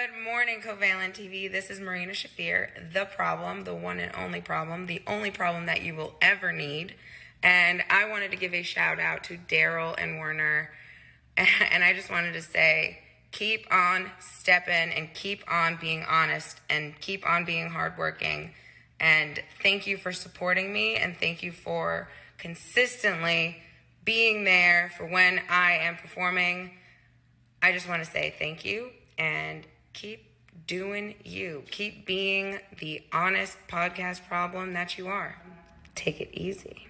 Good morning, Covalent TV. This is Marina Shafir, the problem, the one and only problem, the only problem that you will ever need. And I wanted to give a shout out to Daryl and Werner. And I just wanted to say, keep on stepping and keep on being honest and keep on being hardworking. And thank you for supporting me, and thank you for consistently being there for when I am performing. I just want to say thank you and keep doing you. Keep being the honest podcast problem that you are. Take it easy.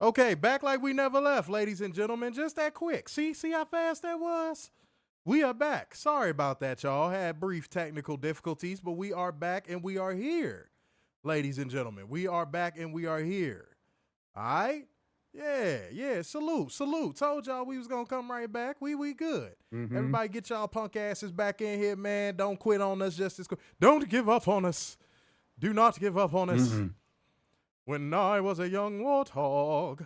Okay, back like we never left, ladies and gentlemen. Just that quick. See how fast that was? We are back. Sorry about that, y'all. Had brief technical difficulties, but we are back and we are here. Ladies and gentlemen, we are back and we are here. All right? Yeah. Salute. Told y'all we was going to come right back. We good. Mm-hmm. Everybody get y'all punk asses back in here, man. Don't quit on us just as quick. Don't give up on us. Do not give up on us. Mm-hmm. When I was a young warthog.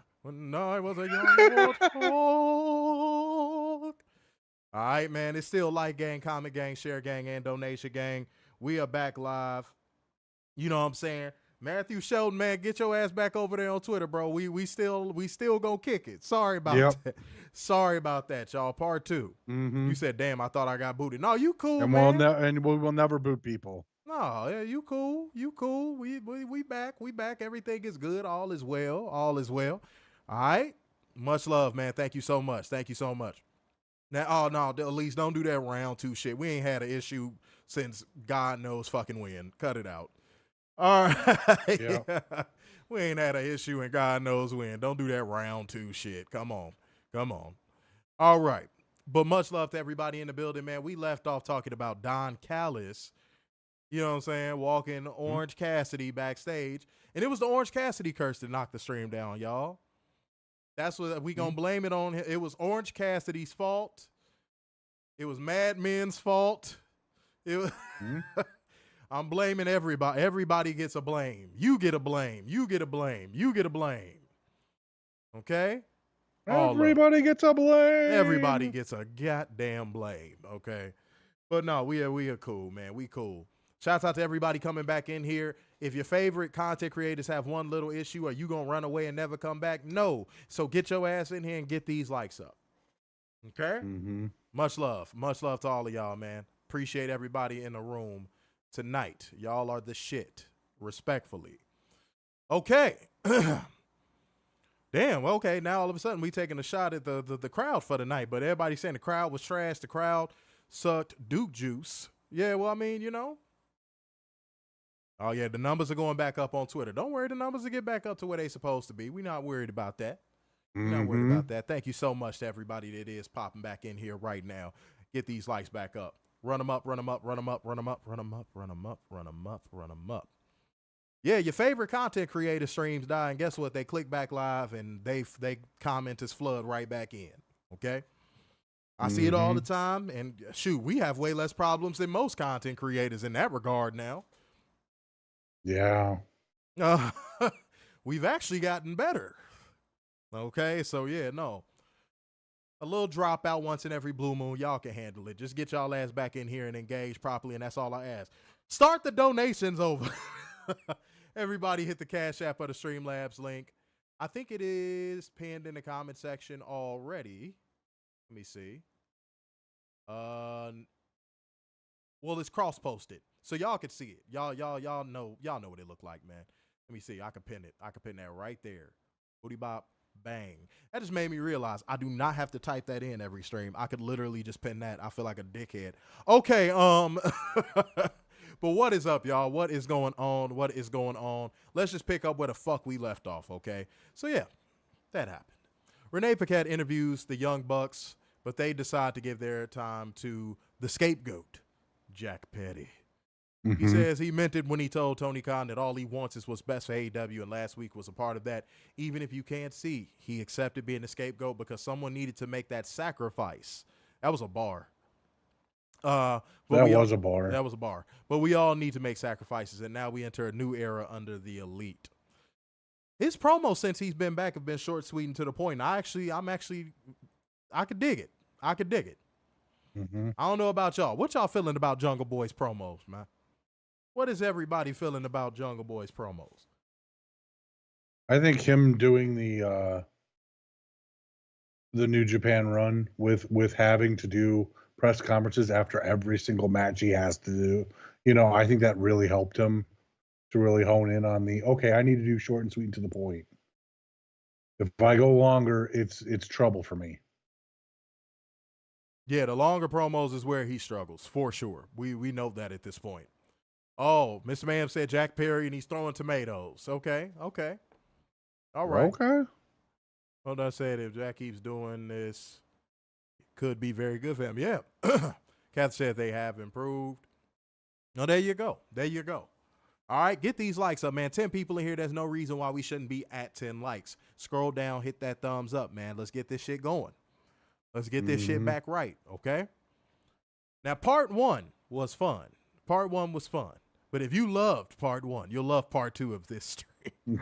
All right, man. It's still Like Gang, Comment Gang, Share Gang, and Donation Gang. We are back live. You know what I'm saying? Matthew Sheldon, man, get your ass back over there on Twitter, bro. We still gonna kick it. Sorry about that. Sorry about that, y'all. Part 2. Mm-hmm. You said, damn, I thought I got booted. No, you cool, and man. We will never boot people. No, yeah, you cool. We back. Everything is good. All is well. All right. Much love, man. Thank you so much. Now, oh no, at least don't do that round 2 shit. We ain't had an issue since God knows fucking when. Cut it out. All right. Yeah. We ain't had an issue and God knows when. Don't do that round 2 shit. Come on. All right. But much love to everybody in the building, man. We left off talking about Don Callis, you know what I'm saying, walking Orange Cassidy backstage. And it was the Orange Cassidy curse that knocked the stream down, y'all. That's what we gonna blame it on. It was Orange Cassidy's fault. It was Mad Men's fault. It was I'm blaming everybody. Everybody gets a blame. You get a blame. You get a blame. Okay? Everybody gets a blame. Everybody gets a goddamn blame. Okay? But no, we are cool, man. We cool. Shouts out to everybody coming back in here. If your favorite content creators have one little issue, are you going to run away and never come back? No. So get your ass in here and get these likes up. Okay? Mm-hmm. Much love to all of y'all, man. Appreciate everybody in the room tonight. Y'all are the shit. Respectfully. Okay. Damn, okay. Now all of a sudden we taking a shot at the crowd for the night, but everybody's saying the crowd was trash. The crowd sucked Duke juice. Yeah, well, I mean, you know. Oh, yeah, the numbers are going back up on Twitter. Don't worry, the numbers will get back up to where they're supposed to be. We're not worried about that. Thank you so much to everybody that is popping back in here right now. Get these likes back up. Run them up. Yeah, your favorite content creator streams die, and guess what? They click back live, and they commenters flood right back in, okay? I see it all the time, and shoot, we have way less problems than most content creators in that regard now. Yeah. We've actually gotten better. Okay, so yeah, no. A little dropout once in every blue moon. Y'all can handle it. Just get y'all ass back in here and engage properly, and that's all I ask. Start the donations over. Everybody hit the Cash App or the Streamlabs link. I think it is pinned in the comment section already. Let me see. Well, it's cross-posted, so y'all can see it. Y'all know what it look like, man. Let me see. I can pin it. I can pin that right there. Booty bop, bang. That just made me realize I do not have to type that in every stream. I could literally just pin that. I feel like a dickhead. Okay, but what is up, y'all? What is going on? Let's just pick up where the fuck we left off, okay? So yeah, that happened. Renee Paquette interviews the Young Bucks, but they decide to give their time to the scapegoat, Jack Petty. Mm-hmm. He says he meant it when he told Tony Khan that all he wants is what's best for AEW, and last week was a part of that. Even if you can't see, he accepted being the scapegoat because someone needed to make that sacrifice. That was a bar. That was a bar. That was a bar. But we all need to make sacrifices, and now we enter a new era under the Elite. His promos since he's been back have been short, sweet, and to the point. I could dig it. I could dig it. Mm-hmm. I don't know about y'all. What y'all feeling about Jungle Boy's promos, man? What is everybody feeling about Jungle Boy's promos? I think him doing the New Japan run with having to do press conferences after every single match he has to do, I think that really helped him to really hone in on okay, I need to do short and sweet and to the point. If I go longer, it's trouble for me. Yeah, the longer promos is where he struggles, for sure. We know that at this point. Oh, Mr. Ma'am said Jack Perry and he's throwing tomatoes. Okay. All right. Okay. Hold on, said if Jack keeps doing this, it could be very good for him. Yeah. Kath said they have improved. No, there you go. All right, get these likes up, man. 10 people in here. There's no reason why we shouldn't be at 10 likes. Scroll down, hit that thumbs up, man. Let's get this shit going. Let's get this shit back right, okay? Now, part 1 was fun. But if you loved part 1, you'll love part 2 of this stream.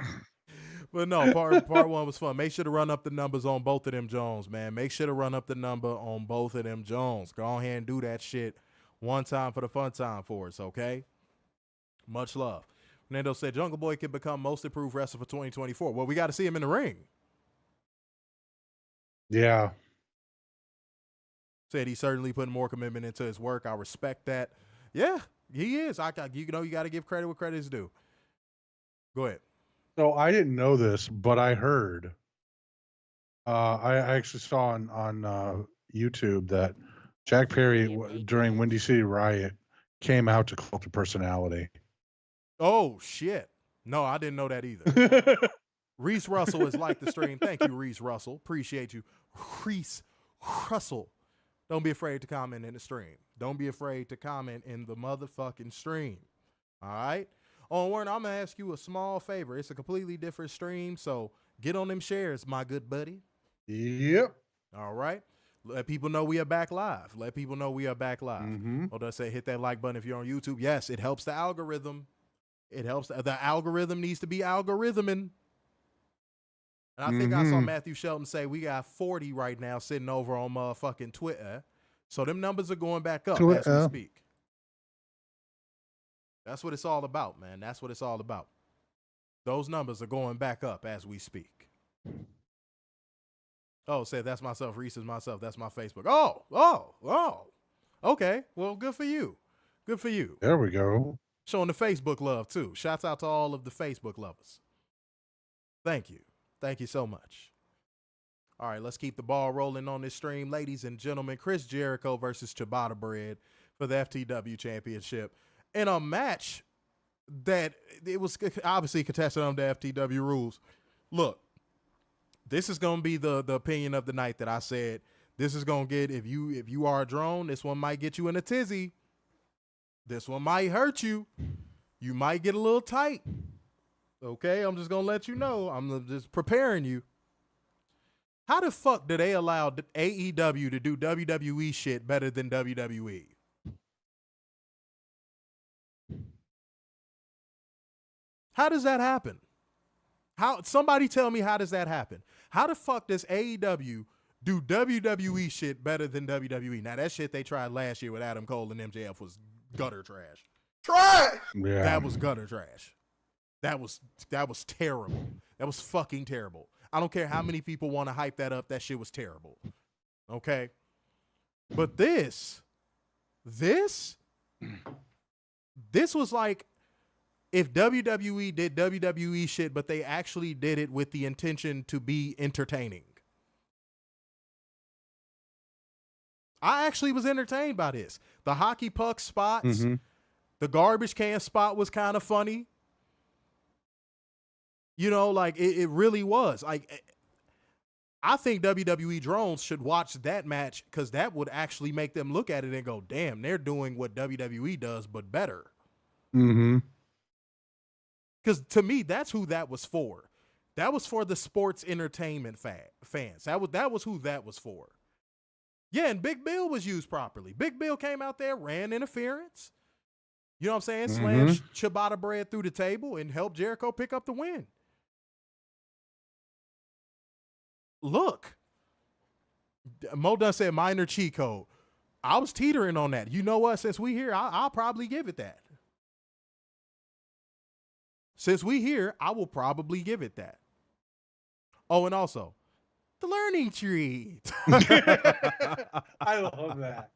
But no, part 1 was fun. Make sure to run up the numbers on both of them Jones, man. Make sure to run up the number on both of them Jones. Go ahead and do that shit one time for the fun time for us, okay? Much love. Fernando said Jungle Boy can become most improved wrestler for 2024. Well, we got to see him in the ring. Yeah. Said he's certainly putting more commitment into his work. I respect that. Yeah, he is. You got to give credit where credit is due. Go ahead. So I didn't know this, but I heard. I actually saw on YouTube that Jack Perry during Windy City Riot came out to Cult of Personality. Oh shit! No, I didn't know that either. Reese Russell is like the stream. Thank you, Reese Russell. Appreciate you, Reese Russell. Don't be afraid to comment in the stream. Don't be afraid to comment in the motherfucking stream. All right. Oh, Warren, I'm gonna ask you a small favor. It's a completely different stream, so get on them shares, my good buddy. Yep. All right. Let people know we are back live. Mm-hmm. Hold on, say hit that like button if you're on YouTube. Yes, it helps the algorithm. It helps. The algorithm needs to be algorithming. And I think I saw Matthew Shelton say we got 40 right now sitting over on motherfucking Twitter. So them numbers are going back up as we speak. That's what it's all about, man. That's what it's all about. Those numbers are going back up as we speak. Oh, say that's myself. Reese is myself. That's my Facebook. Oh. Okay. Well, good for you. There we go. Showing the Facebook love, too. Shouts out to all of the Facebook lovers. Thank you. Thank you so much. All right, let's keep the ball rolling on this stream. Ladies and gentlemen, Chris Jericho versus Ciabatta Bread for the FTW Championship in a match that it was obviously contested under FTW rules. Look, this is going to be the opinion of the night that I said. This is going to get, if you are a drone, this one might get you in a tizzy. This one might hurt you. You might get a little tight. Okay, I'm just going to let you know. I'm just preparing you. How the fuck do they allow AEW to do WWE shit better than WWE? How does that happen? Somebody tell me, how does that happen? How the fuck does AEW do WWE shit better than WWE? Now, that shit they tried last year with Adam Cole and MJF was gutter trash. Yeah. That was gutter trash. That was terrible. That was fucking terrible. I don't care how many people want to hype that up. That shit was terrible. Okay? But this was like if WWE did WWE shit, but they actually did it with the intention to be entertaining. I actually was entertained by this. The hockey puck spots, the garbage can spot was kind of funny. You know, like it really was. Like, I think WWE drones should watch that match because that would actually make them look at it and go, damn, they're doing what WWE does, but better. Mm-hmm. Because to me, that's who that was for. That was for the sports entertainment fans. That was who that was for. Yeah, and Big Bill was used properly. Big Bill came out there, ran interference. You know what I'm saying? Slammed Shibata bread through the table and helped Jericho pick up the win. Look, Mo Dunn said minor cheat code. I was teetering on that. You know what? Since we here, I'll probably give it that. Since we here, I will probably give it that. Oh, and also, the learning tree. I love that.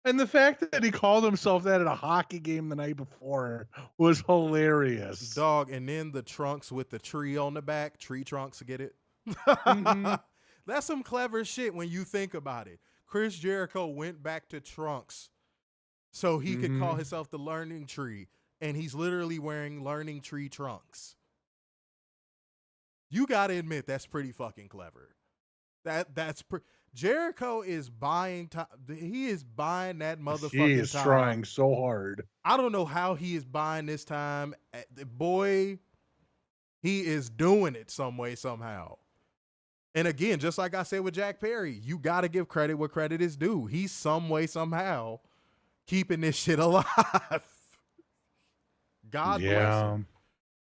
And the fact that he called himself that at a hockey game the night before was hilarious. Dog, and then the trunks with the tree on the back. Tree trunks, get it? That's some clever shit when you think about it. Chris Jericho went back to trunks so he could call himself the learning tree, and he's literally wearing learning tree trunks. You got to admit that's pretty fucking clever. Jericho is buying time. He is buying that motherfucking time. He is trying so hard. I don't know how he is buying this time. Boy, he is doing it some way, somehow. And again, just like I said with Jack Perry, you got to give credit where credit is due. He's some way, somehow keeping this shit alive. God bless him.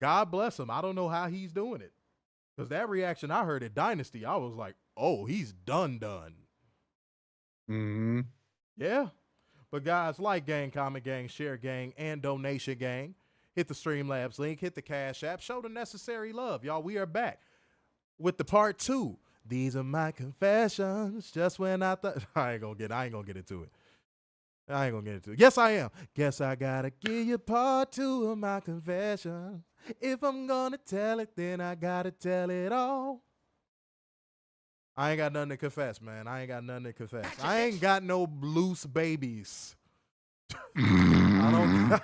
God bless him. I don't know how he's doing it. Because that reaction I heard at Dynasty, I was like, oh, he's done. Mm-hmm. Yeah. But guys, like gang, comment gang, share gang, and donation gang. Hit the Streamlabs link, hit the Cash App, show the necessary love. Y'all, we are back with the part 2. These are my confessions. Just when I thought I ain't gonna get into it. Yes, I am. Guess I gotta give you part 2 of my confessions. If I'm gonna tell it, then I gotta tell it all. I ain't got nothing to confess, man. I ain't got no loose babies. I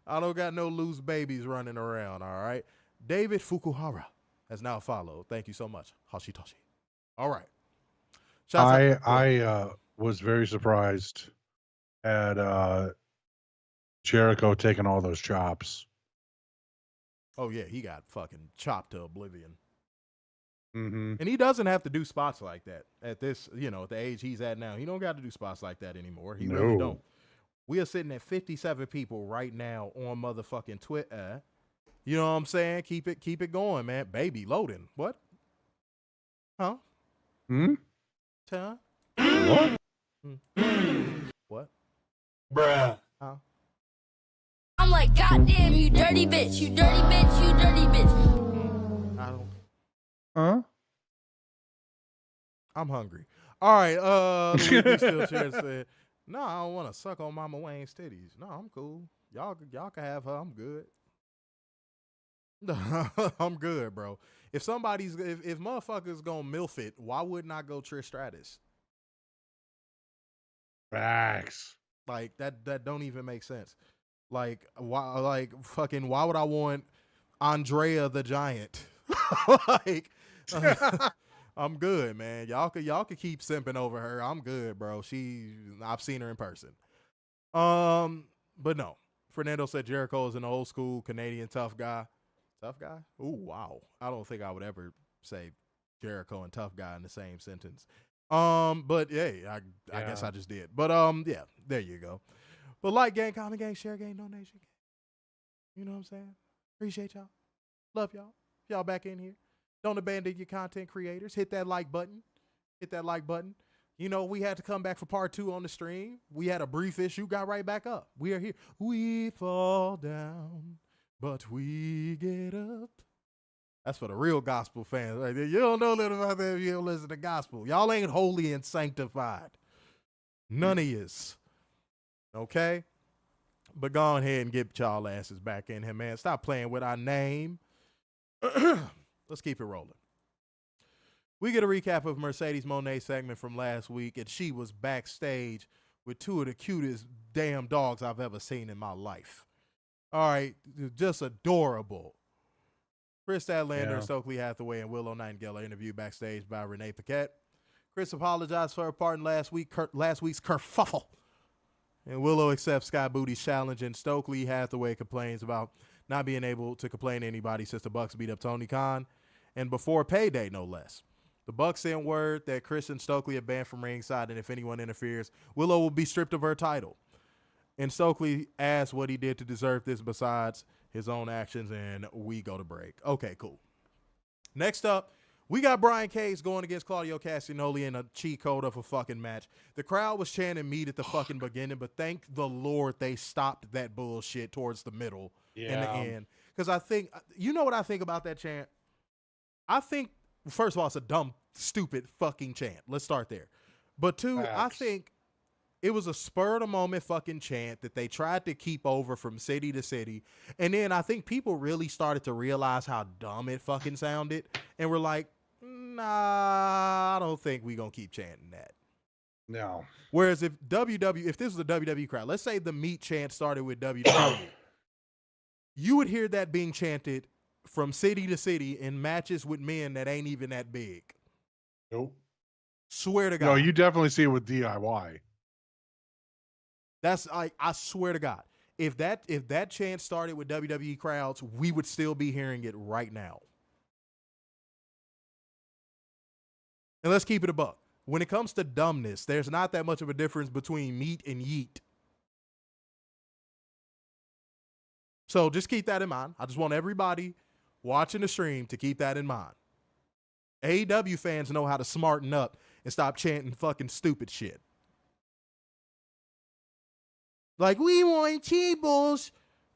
don't got no loose babies running around, all right? David Fukuhara has now followed. Thank you so much. Hashitoshi. All right. I was very surprised at Jericho taking all those chops. Oh, yeah, he got fucking chopped to oblivion. Mm-hmm. And he doesn't have to do spots like that at this, at the age he's at now. He don't got to do spots like that anymore. He really don't. We are sitting at 57 people right now on motherfucking Twitter. You know what I'm saying? Keep it going, man. Baby loading. What? Huh? Huh? What? What? Bruh. Huh? I'm like, goddamn, you dirty bitch, you dirty bitch, you dirty bitch. I don't. Huh? I'm hungry. All right. Louis still chair said, "No, I don't want to suck on Mama Wayne's titties. No, I'm cool. Y'all can have her. I'm good. I'm good, bro. If motherfuckers gonna milf it, why wouldn't I go Trish Stratus? Facts. Like that don't even make sense. Like why would I want Andrea the Giant? Like I'm good, man. Y'all could keep simping over her. I'm good, bro. I've seen her in person. But no. Fernando said Jericho is an old school Canadian tough guy. Tough guy? Ooh, wow. I don't think I would ever say Jericho and tough guy in the same sentence. But yeah, I guess I just did. But yeah, there you go. But like gang, comment gang, share gang, donation gang. You know what I'm saying? Appreciate y'all. Love y'all. Y'all back in here. Don't abandon your content creators. Hit that like button. You know, we had to come back for part 2 on the stream. We had a brief issue, got right back up. We are here. We fall down, but we get up. That's for the real gospel fans. Right there. You don't know nothing about that if you don't listen to gospel. Y'all ain't holy and sanctified. None of yous. Okay? But go ahead and get y'all asses back in here, man. Stop playing with our name. Let's keep it rolling. We get a recap of Mercedes Moné's segment from last week, and she was backstage with 2 of the cutest damn dogs I've ever seen in my life. All right, just adorable. Chris Statlander, Stokely Hathaway, and Willow Nightingale are interviewed backstage by Renee Paquette. Chris apologized for her part in last week's kerfuffle. And Willow accepts Sky Booty's challenge, and Stokely Hathaway complains about not being able to complain to anybody since the Bucks beat up Tony Khan, and before payday, no less. The Bucks sent word that Chris and Stokely are banned from ringside, and if anyone interferes, Willow will be stripped of her title. And Stokely asked what he did to deserve this besides his own actions, and we go to break. Okay, cool. Next up, we got Brian Cage going against Claudio Castagnoli in a cheat code of a fucking match. The crowd was chanting meat at the fucking beginning, but thank the Lord they stopped that bullshit towards the middle in the end. Because I think, you know what I think about that chant? I think, first of all, it's a dumb, stupid fucking chant. Let's start there. But two, I think it was a spur-of-the-moment fucking chant that they tried to keep over from city to city. And then I think people really started to realize how dumb it fucking sounded. And we're like, nah, I don't think we're going to keep chanting that. No. Whereas if this was a WWE crowd, let's say the meat chant started with WWE, you would hear that being chanted from city to city in matches with men that ain't even that big. Nope. Swear to God. No, you definitely see it with DIY. That's like, I swear to God, if that chant started with WWE crowds, we would still be hearing it right now. And let's keep it a buck. When it comes to dumbness, there's not that much of a difference between meat and yeet. So just keep that in mind. I just want everybody watching the stream to keep that in mind. AEW fans know how to smarten up and stop chanting fucking stupid shit. Like, we want tables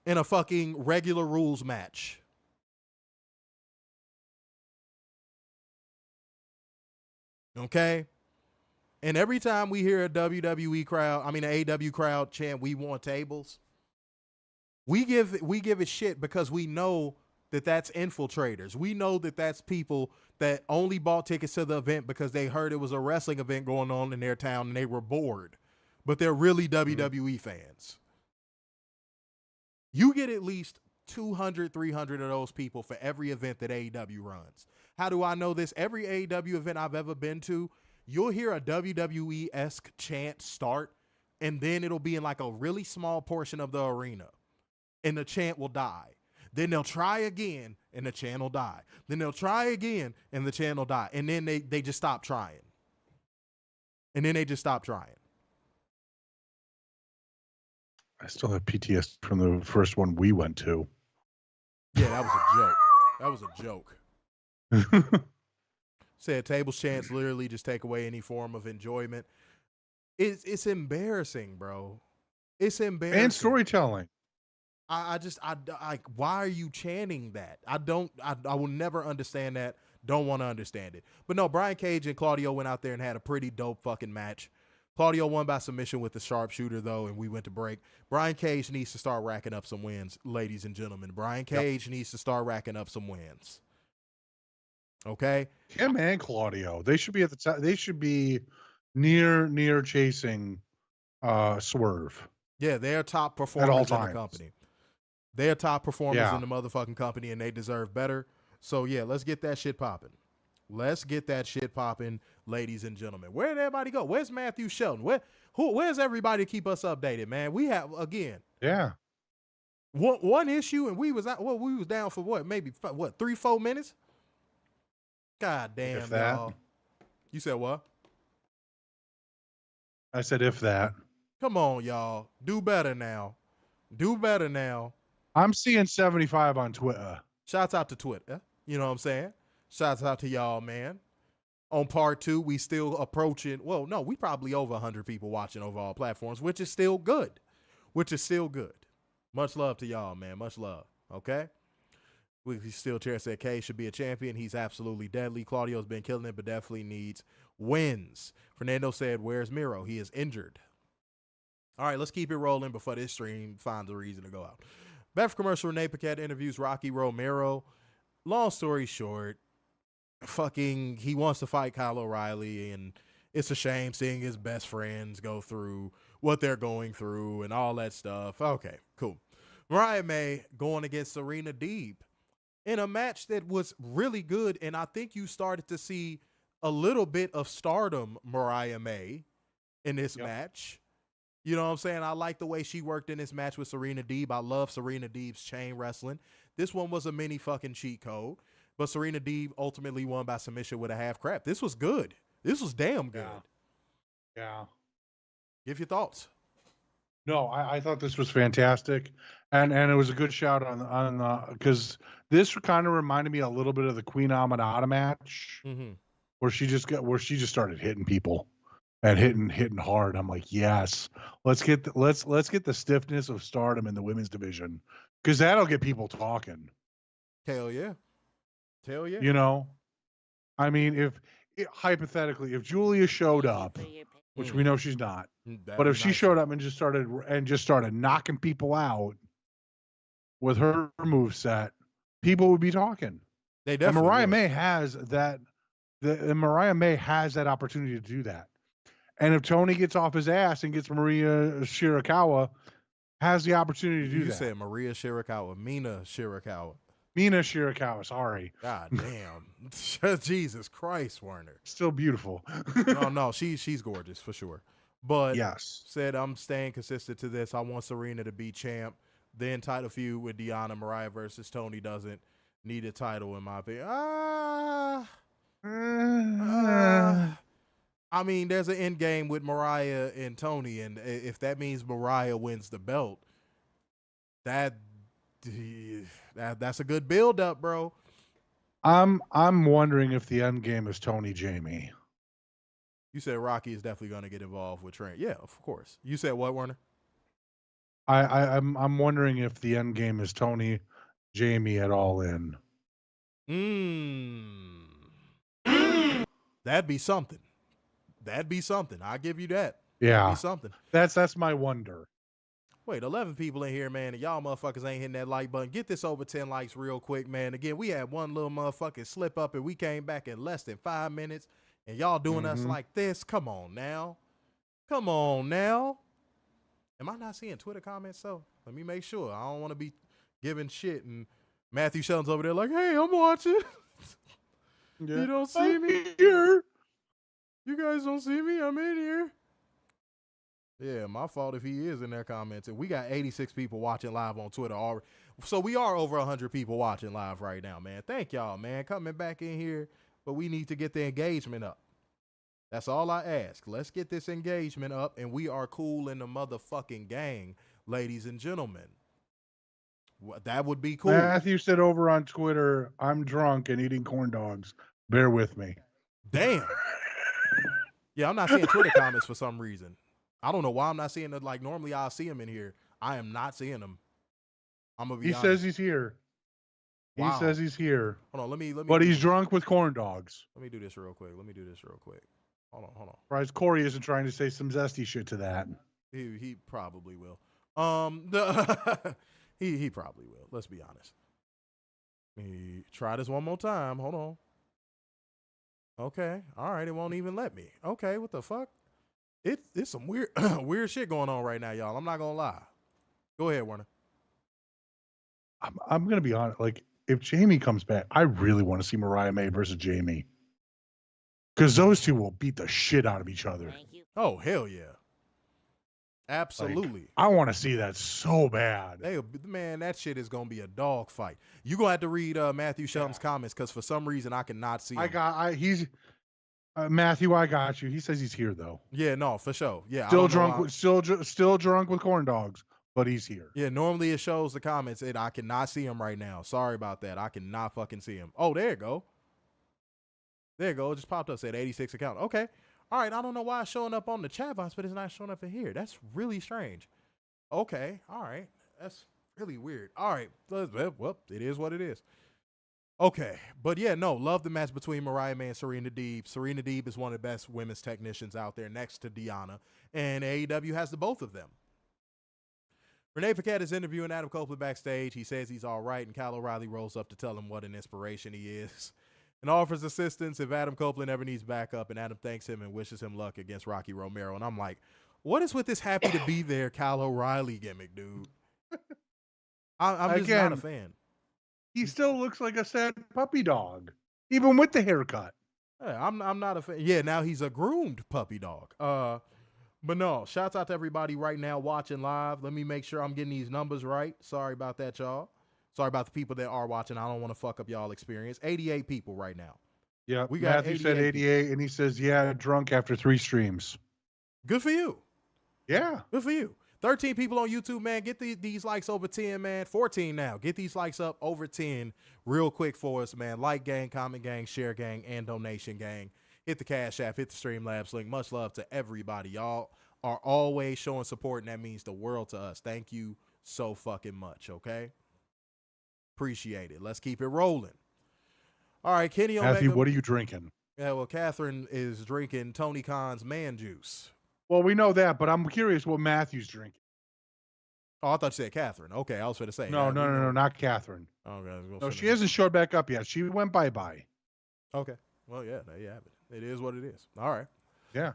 in a fucking regular rules match. Okay? And every time we hear a WWE crowd, an AEW crowd chant, we want tables, we give it shit because we know that that's infiltrators. We know that that's people that only bought tickets to the event because they heard it was a wrestling event going on in their town and they were bored. But they're really WWE fans. You get at least 200, 300 of those people for every event that AEW runs. How do I know this? Every AEW event I've ever been to, you'll hear a WWE-esque chant start, and then it'll be in like a really small portion of the arena, and the chant will die. Then they'll try again, and the chant will die. Then they'll try again, and the chant will die. And then they just stop trying. I still have PTSD from the first one we went to. Yeah, that was a joke. Said table chants literally just take away any form of enjoyment. It's embarrassing, bro. It's embarrassing. And storytelling. I why are you chanting that? I will never understand that. Don't want to understand it. But no, Brian Cage and Claudio went out there and had a pretty dope fucking match. Claudio won by submission with the sharpshooter, though, and we went to break. Brian Cage needs to start racking up some wins, ladies and gentlemen. Brian Cage needs to start racking up some wins. Okay? Him and Claudio. They should be at the top. They should be near chasing Swerve. Yeah, they're top performers in the times. company. They're top performers in the motherfucking company, and they deserve better. So, yeah, let's get that shit popping. Let's get that shit popping, ladies and gentlemen. Where did everybody go? Where's Matthew Shelton? Where's everybody to keep us updated, man? We have, again, one issue, and we was down for what? Maybe 3-4 minutes? God damn, y'all. You said what? I said if that. Come on, y'all. Do better now. I'm seeing 75 on Twitter. Shouts out to Twitter. You know what I'm saying? Shouts out to y'all, man. On part 2, we still approaching, well, no, we probably over 100 people watching over all platforms, which is still good. Much love to y'all, man. Much love. Okay? We still chair said K should be a champion. He's absolutely deadly. Claudio's been killing it, but definitely needs wins. Fernando said, where's Miro? He is injured. All right, let's keep it rolling before this stream finds a reason to go out. Beth commercial, Renee Paquette interviews Rocky Romero. Long story short, he wants to fight Kyle O'Reilly, and it's a shame seeing his best friends go through what they're going through and all that stuff. Okay, cool. Mariah May going against Serena Deeb in a match that was really good, and I think you started to see a little bit of stardom Mariah May in this match. You know what I'm saying? I like the way she worked in this match with Serena Deeb. I love Serena Deeb's chain wrestling. This one was a mini fucking cheat code. But Serena Deeb ultimately won by submission with a half crab. This was good. This was damn good. Yeah. Give your thoughts. No, I thought this was fantastic, and it was a good shout on because this kind of reminded me a little bit of the Queen Amadada match, where she just started hitting people and hitting hard. I'm like, yes, let's get the stiffness of Stardom in the women's division, because that'll get people talking. Hell yeah. You know, I mean, hypothetically, if Julia showed up, which we know she's not, but if she showed up and just started knocking people out with her moveset, people would be talking. They definitely and Mariah would. May has that. Mariah May has that opportunity to do that. And if Tony gets off his ass and gets Maria Shirakawa, has the opportunity to do that. You said Maria Shirakawa, Mina Shirakawa. Mina Shirakawa, sorry. God damn. Jesus Christ, Werner. Still beautiful. No, she's gorgeous for sure. But yes, said I'm staying consistent to this. I want Serena to be champ. Then title feud with Deonna, Mariah versus Toni doesn't need a title in my opinion. I mean, there's an end game with Mariah and Toni, and if that means Mariah wins the belt, that's a good build up, bro. I'm wondering if the end game is Toni Jamie. You said Rocky is definitely going to get involved with Trent. Yeah, of course. You said what, Werner? I'm wondering if the end game is Toni Jamie at All In. That'd be something. I'll give you that. Yeah. That'd be something. That's my wonder. Wait, 11 people in here, man, and y'all motherfuckers ain't hitting that like button. Get this over 10 likes real quick, man. Again, we had one little motherfucking slip up, and we came back in less than 5 minutes, and y'all doing us like this. Come on now. Am I not seeing Twitter comments, though? Let me make sure. I don't want to be giving shit, and Matthew Shelton's over there like, hey, I'm watching. Yeah. You don't see me here. You guys don't see me. I'm in here. Yeah, my fault if he is in there commenting. We got 86 people watching live on Twitter already. So we are over 100 people watching live right now, man. Thank y'all, man, coming back in here. But we need to get the engagement up. That's all I ask. Let's get this engagement up, and we are cool in the motherfucking gang, ladies and gentlemen. That would be cool. Matthew said over on Twitter, I'm drunk and eating corn dogs. Bear with me. Damn. Yeah, I'm not seeing Twitter comments for some reason. I don't know why I'm not seeing it. Like, normally I'll see him in here. I am not seeing him. I'm going to be honest. He says he's here. Wow. He says he's here. Hold on, let me. But he's drunk with corn dogs. Let me do this real quick. Hold on. Surprised Corey isn't trying to say some zesty shit to that. He probably will. He probably will. Let's be honest. Try this one more time. Hold on. Okay. All right. It won't even let me. Okay. What the fuck? It's some weird weird shit going on right now, y'all. I'm not gonna lie. Go ahead, Werner. I'm gonna be honest. Like, if Jamie comes back, I really want to see Mariah May versus Jamie, because those two will beat the shit out of each other. Oh hell yeah! Absolutely. Like, I want to see that so bad. Man, that shit is gonna be a dog fight. You gonna have to read Matthew Shelton's comments, because for some reason I cannot see him. He's Matthew. I got you. He says he's here though. Yeah, no, for sure. Yeah, still drunk with corn dogs, but he's here. Yeah, normally it shows the comments. I cannot see him right now. Sorry about that. I cannot fucking see him. Oh, there you go. It just popped up. Said 86 account. Okay. All right. I don't know why it's showing up on the chat box, but it's not showing up in here. That's really strange. Okay. All right. That's really weird. All right. Well, it is what it is. Okay. But yeah, no, love the match between Mariah May and Serena Deeb. Serena Deeb is one of the best women's technicians out there next to Deonna, and AEW has the both of them. Renee Paquette is interviewing Adam Copeland backstage. He says he's all right, and Kyle O'Reilly rolls up to tell him what an inspiration he is and offers assistance if Adam Copeland ever needs backup, and Adam thanks him and wishes him luck against Rocky Romero. And I'm like, what is with this happy to be there Kyle O'Reilly gimmick, dude? I'm just not a fan. He still looks like a sad puppy dog, even with the haircut. Hey, I'm not a fan. Yeah, now he's a groomed puppy dog. But no, shouts out to everybody right now watching live. Let me make sure I'm getting these numbers right. Sorry about that, y'all. Sorry about the people that are watching. I don't want to fuck up y'all experience. 88 people right now. Yeah, We got Matthew said 88, and he says, yeah, drunk after 3 streams. Good for you. Yeah. Good for you. 13 people on YouTube, man. Get these likes over 10, man. 14 now. Get these likes up over 10 real quick for us, man. Like gang, comment gang, share gang, and donation gang. Hit the Cash App, hit the Streamlabs link. Much love to everybody. Y'all are always showing support, and that means the world to us. Thank you so fucking much, okay? Appreciate it. Let's keep it rolling. All right, Kenny Omega. Matthew, what are you drinking? Yeah, well, Catherine is drinking Tony Khan's man juice. Well, we know that, but I'm curious what Matthew's drinking. Oh, I thought you said Catherine. Okay, I was going to say. No, not Catherine. Okay, no, she hasn't showed back up yet. She went bye-bye. Okay. Well, yeah, there you have it. It is what it is. All right. Yeah.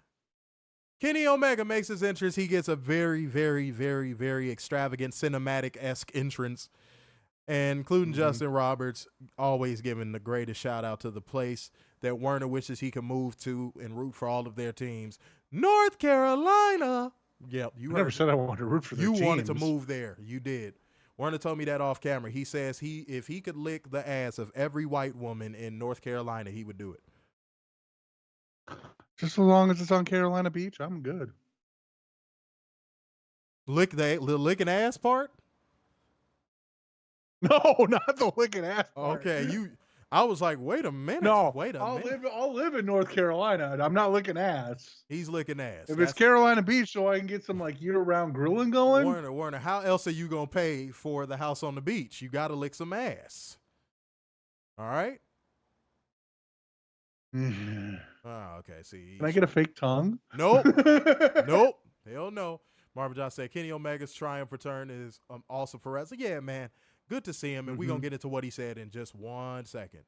Kenny Omega makes his entrance. He gets a very, very, very, very extravagant, cinematic-esque entrance, and including Justin Roberts, always giving the greatest shout-out to the place that Werner wishes he could move to and root for all of their teams. North Carolina. Yep, you never said I wanted to root for their teams. You wanted to move there. You did. Werner told me that off camera. He says if he could lick the ass of every white woman in North Carolina, he would do it. Just as long as it's on Carolina Beach, I'm good. Lick the licking ass part? No, not the licking ass part. Okay, I was like, wait a minute. No, wait a minute. I'll live in North Carolina. I'm not licking ass. He's licking ass. If it's Carolina Beach, so I can get some like year-round grilling going. Werner, how else are you gonna pay for the house on the beach? You got to lick some ass. All right. Oh, okay. See, can I get a fake tongue? Nope. Nope. Hell no. Marvin John said Kenny Omega's triumph return is awesome for us. Yeah, man. Good to see him, and we're going to get into what he said in just 1 second.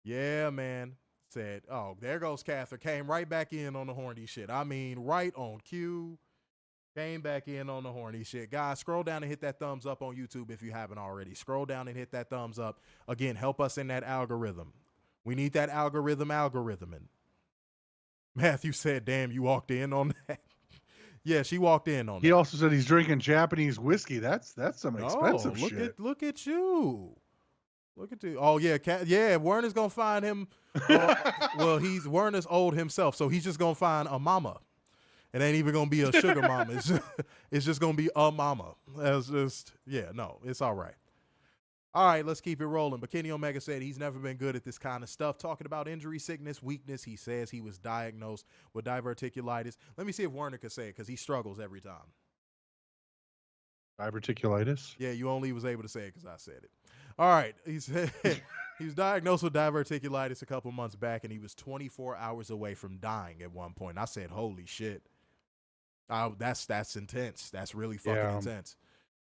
Yeah, man. Said, oh, there goes Catherine. Came right back in on the horny shit. I mean, right on cue. Came back in on the horny shit. Guys, scroll down and hit that thumbs up on YouTube if you haven't already. Scroll down and hit that thumbs up. Again, help us in that algorithm. We need that algorithming. Matthew said, damn, you walked in on that. Yeah, she walked in on that. He also said he's drinking Japanese whiskey. That's some expensive shit. Look at you. Look at you. Oh, yeah. Werner's going to find him. Well, Werner's old himself, so he's just going to find a mama. It ain't even going to be a sugar mama. It's just going to be a mama. It's all right. All right, let's keep it rolling. But Kenny Omega said he's never been good at this kind of stuff. Talking about injury, sickness, weakness. He says he was diagnosed with diverticulitis. Let me see if Werner could say it because he struggles every time. Diverticulitis? Yeah, you only was able to say it because I said it. All right. He said he was diagnosed with diverticulitis a couple months back, and he was 24 hours away from dying at one point. I said, holy shit. That's intense. That's really fucking intense.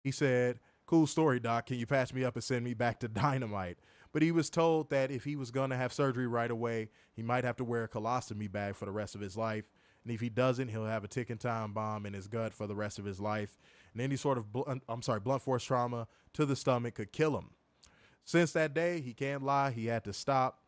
He said, cool story, Doc. Can you patch me up and send me back to Dynamite? But he was told that if he was going to have surgery right away, he might have to wear a colostomy bag for the rest of his life. And if he doesn't, he'll have a ticking time bomb in his gut for the rest of his life. And any sort of blunt force trauma to the stomach could kill him. Since that day, he can't lie. He had to stop.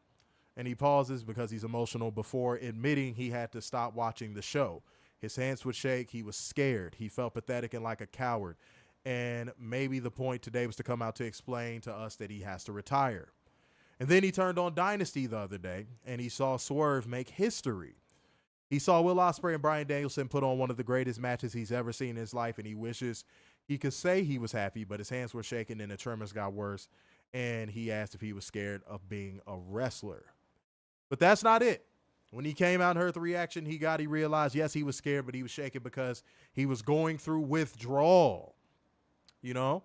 And he pauses because he's emotional before admitting he had to stop watching the show. His hands would shake. He was scared. He felt pathetic and like a coward. And maybe the point today was to come out to explain to us that he has to retire. And then he turned on Dynasty the other day, and he saw Swerve make history. He saw Will Ospreay and Bryan Danielson put on one of the greatest matches he's ever seen in his life, and he wishes he could say he was happy, but his hands were shaking and the tremors got worse, and he asked if he was scared of being a wrestler. But that's not it. When he came out and heard the reaction he got, he realized, yes, he was scared, but he was shaking because he was going through withdrawal. You know,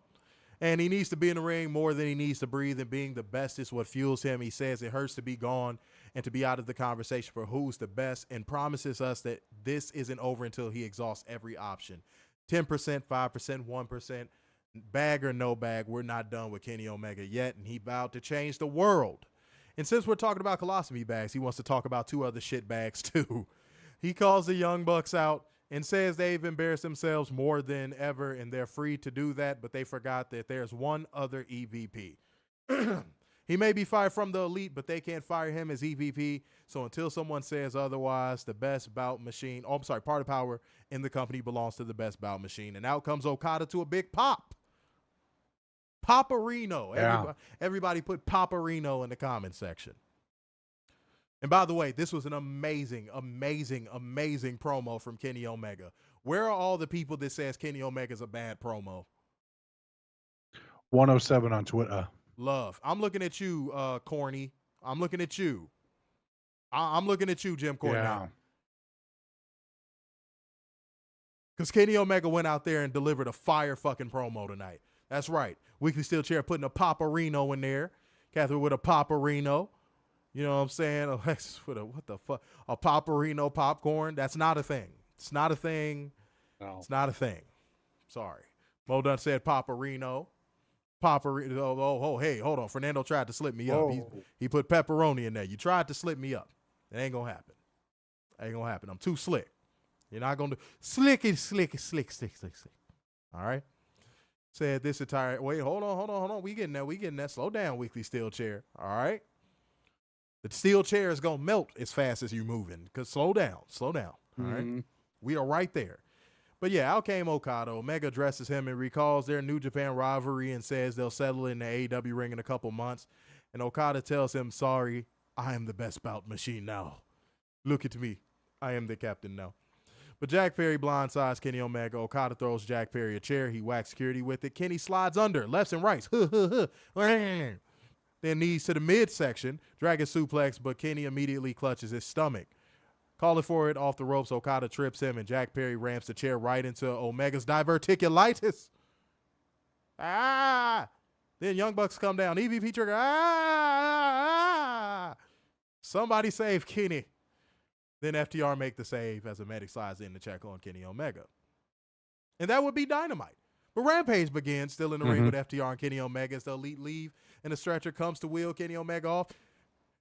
and he needs to be in the ring more than he needs to breathe, and being the best is what fuels him. He says it hurts to be gone and to be out of the conversation for who's the best, and promises us that this isn't over until he exhausts every option. 10%, 5%, 1%, bag or no bag, we're not done with Kenny Omega yet, and he vowed to change the world. And since we're talking about colostomy bags, he wants to talk about 2 other shit bags too. He calls the Young Bucks out and says they've embarrassed themselves more than ever, and they're free to do that, but they forgot that there's one other EVP. He may be fired from the Elite, but they can't fire him as EVP, so until someone says otherwise, the best bout machine, part of power in the company belongs to the best bout machine, and out comes Okada to a big pop. Paparino. Yeah. Everybody put Paparino in the comment section. And by the way, this was an amazing, amazing, amazing promo from Kenny Omega. Where are all the people that says Kenny Omega's a bad promo? 107 on Twitter. Love. I'm looking at you, Corny. I'm looking at you. I'm looking at you, Jim Cornette. Yeah. Because Kenny Omega went out there and delivered a fire fucking promo tonight. That's right. Weekly Steel Chair putting a Paparino in there. Catherine with a Paparino. You know what I'm saying? Alexis with a, what the fuck? A Paparino popcorn? That's not a thing. It's not a thing. No. It's not a thing. Sorry. Mo Dunn said Paparino. Paparino. Oh, hey, hold on. Fernando tried to slip me up. He put pepperoni in there. You tried to slip me up. It ain't going to happen. Ain't going to happen. I'm too slick. You're not going to do slick. All right? Said this entire, wait, hold on. We getting that. Slow down, Weekly Steel Chair. All right? The steel chair is going to melt as fast as you're moving. Because slow down. All right? We are right there. But yeah, out came Okada. Omega addresses him and recalls their New Japan rivalry and says they'll settle in the AEW ring in a couple months. And Okada tells him, sorry, I am the best bout machine now. Look at me. I am the captain now. But Jack Perry blindsides Kenny Omega. Okada throws Jack Perry a chair. He whacks security with it. Kenny slides under, lefts and rights. Then knees to the midsection. Dragon suplex, but Kenny immediately clutches his stomach. Calling for it off the ropes, Okada trips him, and Jack Perry ramps the chair right into Omega's diverticulitis. Then Young Bucks come down. EVP trigger. Somebody save Kenny. Then FTR make the save as the medic slides in to check on Kenny Omega. And that would be Dynamite. But Rampage begins, still in the ring with FTR and Kenny Omega as the Elite leave, and the stretcher comes to wheel Kenny Omega off.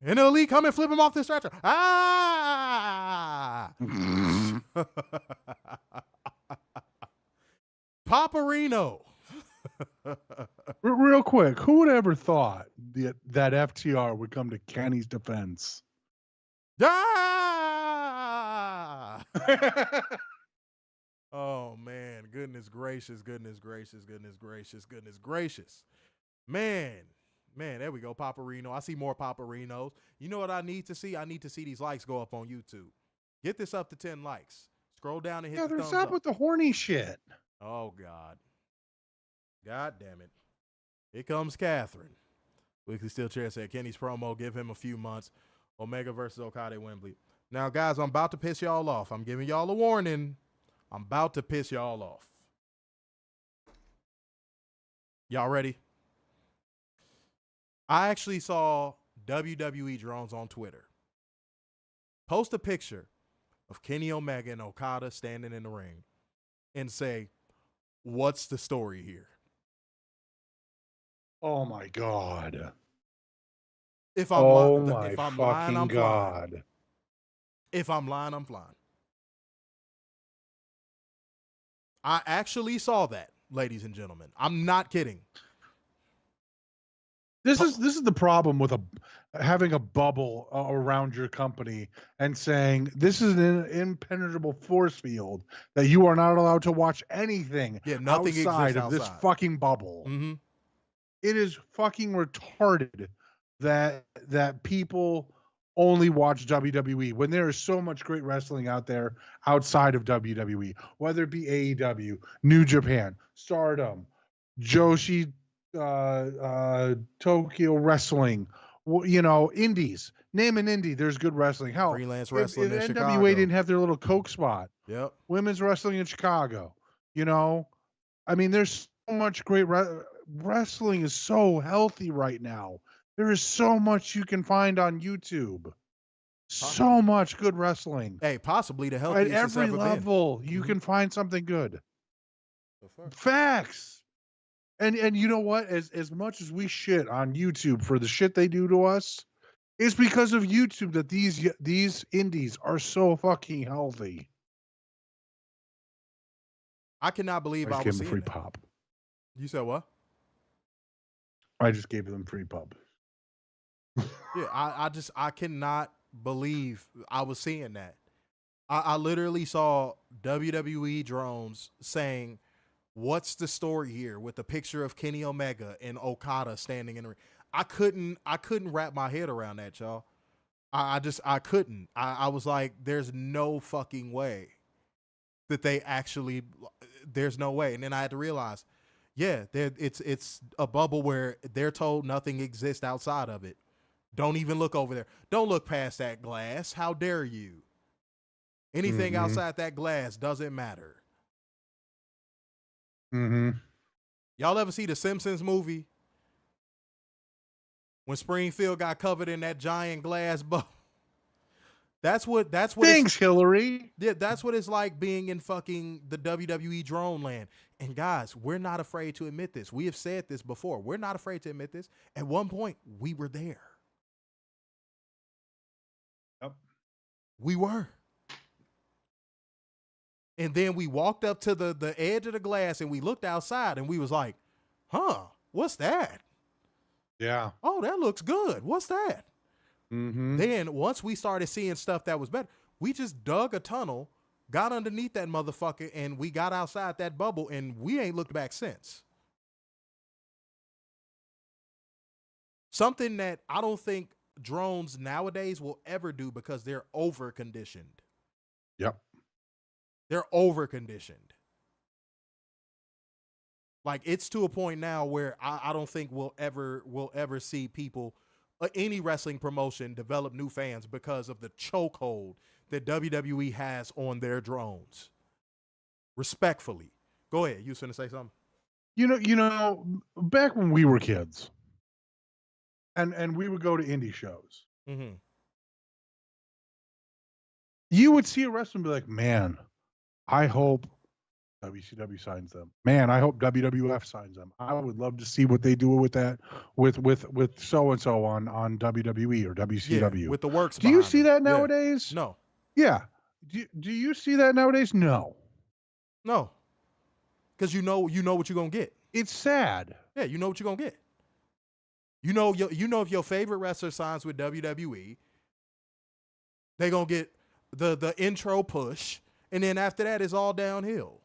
And the Elite come and flip him off the stretcher. Paparino. Real quick, who would ever thought that FTR would come to Kenny's defense? Oh, man. Goodness gracious. Man, there we go. Paparino. I see more Paparinos. You know what I need to see? I need to see these likes go up on YouTube. Get this up to 10 likes. Scroll down and hit the thumbs stop up. with the horny shit. Oh, God. God damn it. Here comes Catherine. Weekly Steel Chair said Kenny's promo, give him a few months. Omega versus Okada at Wembley. Now, guys, I'm about to piss y'all off. I'm giving y'all a warning. I'm about to piss y'all off. Y'all ready? I actually saw WWE drones on Twitter post a picture of Kenny Omega and Okada standing in the ring and say, what's the story here? Oh, my God. If I'm lying, I'm flying. God. If I'm lying, I'm flying. I actually saw that, ladies and gentlemen. I'm not kidding. This is the problem with having a bubble around your company and saying this is an impenetrable force field that you are not allowed to watch anything outside of this fucking bubble. Mm-hmm. It is fucking retarded that people only watch WWE when there is so much great wrestling out there outside of WWE, whether it be AEW, New Japan, Stardom, Joshi, Tokyo Wrestling, indies. Name an indie. There's good wrestling. Hell, freelance wrestling in NWA Chicago. didn't have their little Coke spot. Yep. Women's wrestling in Chicago. I mean, there's so much great wrestling is so healthy right now. There is so much you can find on YouTube. So much good wrestling. Hey, possibly the healthiest at every it's ever level, been. you can find something good. Facts. And you know what? As much as we shit on YouTube for the shit they do to us, it's because of YouTube that these indies are so fucking healthy. I cannot believe I was seeing free that. pop. You said what? I just gave them free pub. Yeah, I cannot believe I was seeing that. I literally saw WWE drones saying, what's the story here with the picture of Kenny Omega and Okada standing in the ring? I couldn't wrap my head around that, y'all. I couldn't. I was like, there's no fucking way that they actually, there's no way. And then I had to realize, yeah, it's a bubble where they're told nothing exists outside of it. Don't even look over there. Don't look past that glass. How dare you? Anything outside that glass doesn't matter. Y'all ever see the Simpsons movie? When Springfield got covered in that giant glass bubble. That's what Thanks, Hillary. Yeah, that's what it's like being in fucking the WWE drone land. And guys, we're not afraid to admit this. We have said this before. We're not afraid to admit this. At one point, we were there. Yep. We were. And then we walked up to the edge of the glass and we looked outside and we was like, huh, what's that? Yeah. Oh, that looks good. What's that? Then once we started seeing stuff that was better, we just dug a tunnel, got underneath that motherfucker, and we got outside that bubble, and we ain't looked back since. Something that I don't think drones nowadays will ever do because they're over-conditioned. Yep. They're over-conditioned. Like, it's to a point now where I don't think we'll ever see people, any wrestling promotion, develop new fans because of the chokehold that WWE has on their drones. Respectfully. Go ahead. You was finna say something? You know, back when we were kids, and we would go to indie shows, you would see a wrestler and be like, man, I hope WCW signs them. Man, I hope WWF signs them. I would love to see what they do with that, with so and so on WWE or WCW. Yeah, with the works. Do you see that nowadays? Yeah. No. Yeah. Do you see that nowadays? No. No. Because you know what you're gonna get. It's sad. Yeah, you know what you're gonna get. You know if your favorite wrestler signs with WWE, they're gonna get the intro push, and then after that it's all downhill.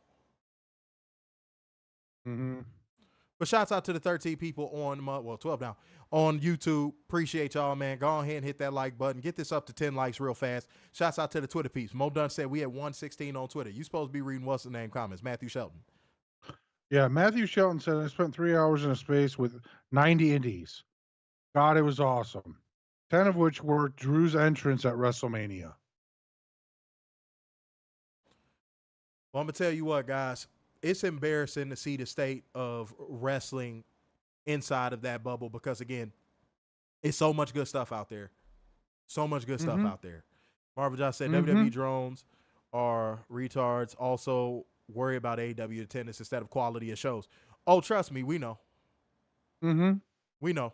But shouts out to the 13 people on 12 now on YouTube. Appreciate y'all, man. Go ahead and hit that like button. Get this up to 10 likes real fast. Shouts out to the Twitter peeps. Mo Dunn said we had 116 on Twitter. You supposed to be reading what's the name comments. Matthew Shelton. Yeah, Matthew Shelton said I spent 3 hours in a space with 90 indies. God, it was awesome. 10 of which were Drew's entrance at WrestleMania. Well, I'm gonna tell you what, guys. It's embarrassing to see the state of wrestling inside of that bubble because, again, it's so much good stuff out there. So much good stuff out there. Marvin Josh said WWE drones are retards. Also worry about AEW attendance instead of quality of shows. Oh, trust me, we know. We know.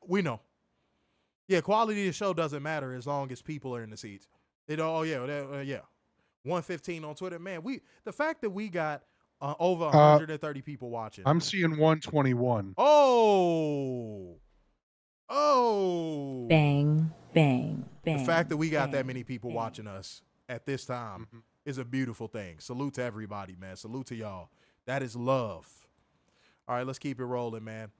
We know. Yeah, quality of the show doesn't matter as long as people are in the seats. Yeah. 115 on Twitter, man. The fact that we got over 130 people watching. I'm seeing 121. Oh, bang, bang, bang. The fact that we got that many people watching us at this time is a beautiful thing. Salute to everybody, man. Salute to y'all. That is love. All right, let's keep it rolling, man.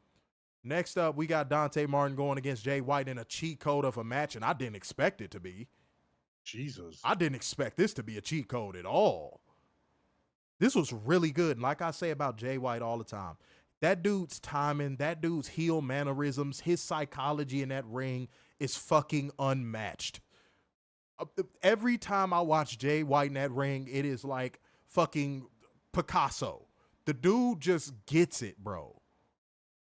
Next up, we got Dante Martin going against Jay White in a cheat code of a match, and I didn't expect it to be. Jesus. I didn't expect this to be a cheat code at all. This was really good. And like I say about Jay White all the time, that dude's timing, that dude's heel mannerisms, his psychology in that ring is fucking unmatched. Every time I watch Jay White in that ring, it is like fucking Picasso. The dude just gets it, bro.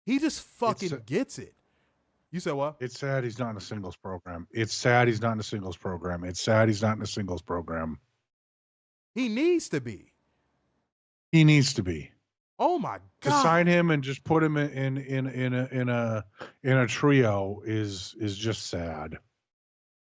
He just fucking gets it. You said what? It's sad he's not in a singles program. It's sad he's not in a singles program. It's sad he's not in a singles program. He needs to be. He needs to be. Oh my God. To sign him and just put him in a trio is just sad.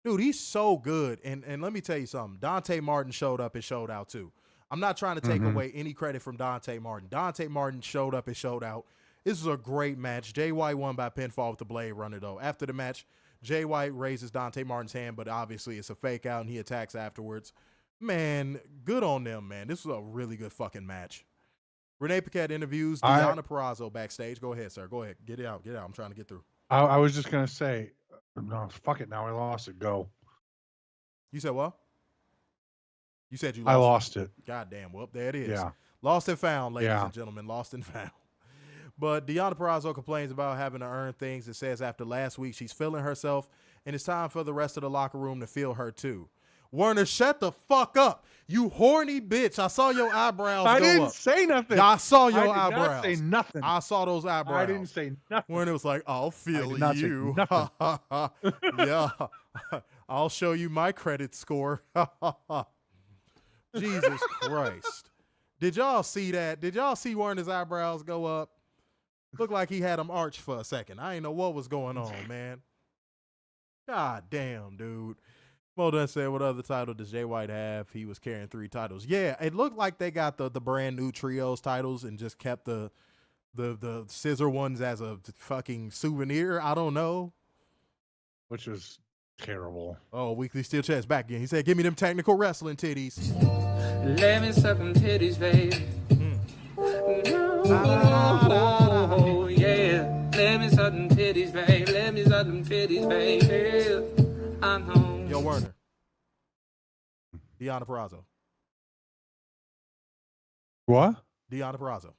Dude, he's so good. And let me tell you something. Dante Martin showed up and showed out too. I'm not trying to take away any credit from Dante Martin. Dante Martin showed up and showed out. This was a great match. Jay White won by pinfall with the Blade Runner, though. After the match, Jay White raises Dante Martin's hand, but obviously it's a fake out, and he attacks afterwards. Man, good on them, man. This was a really good fucking match. Renee Paquette interviews Deonna Purrazzo backstage. Go ahead, sir. Go ahead. Get it out. Get it out. I'm trying to get through. I was just gonna say, no, fuck it. Now I lost it. Go. You said what? You said you I lost lost it. God damn. Well, there it is. Yeah. Lost and found, ladies and gentlemen. Lost and found. But Deonna Purrazzo complains about having to earn things and says after last week she's feeling herself and it's time for the rest of the locker room to feel her too. Werner, shut the fuck up. You horny bitch. I saw your eyebrows go up. I didn't say nothing. I saw your eyebrows. I did not say nothing. I saw those eyebrows. I didn't say nothing. Werner was like, I'll feel I did you. not say nothing. Yeah. I'll show you my credit score. Jesus Christ. Did y'all see that? Did y'all see Werner's eyebrows go up? Looked like he had them arched for a second. I didn't know what was going on, man. God damn, dude. Mo done said, what other title does Jay White have? He was carrying 3 titles. Yeah, it looked like they got the brand new trios titles and just kept the scissor ones as a fucking souvenir. I don't know. Which was terrible. Oh, Weekly Steel Chest back again. He said, give me them technical wrestling titties. Let me suck them titties, baby. Oh, yeah. Let me suck them titties, baby. Let me suck them titties, baby. I'm home. Yo, Werner. Deonna Purrazzo. What? Deonna Purrazzo.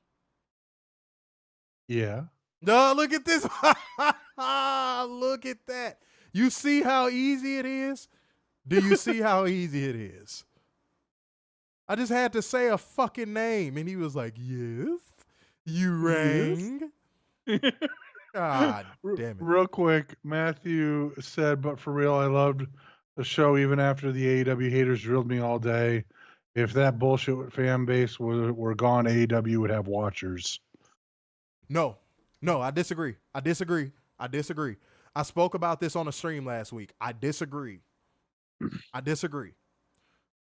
Yeah. No, look at this. Look at that. You see how easy it is? Do you see how easy it is? I just had to say a fucking name, and he was like, yes, you rang. Yes. God damn it. Real quick, Matthew said, but for real, I loved the show even after the AEW haters drilled me all day. If that bullshit fan base were gone, AEW would have watchers. No, I disagree. I spoke about this on a stream last week. I disagree.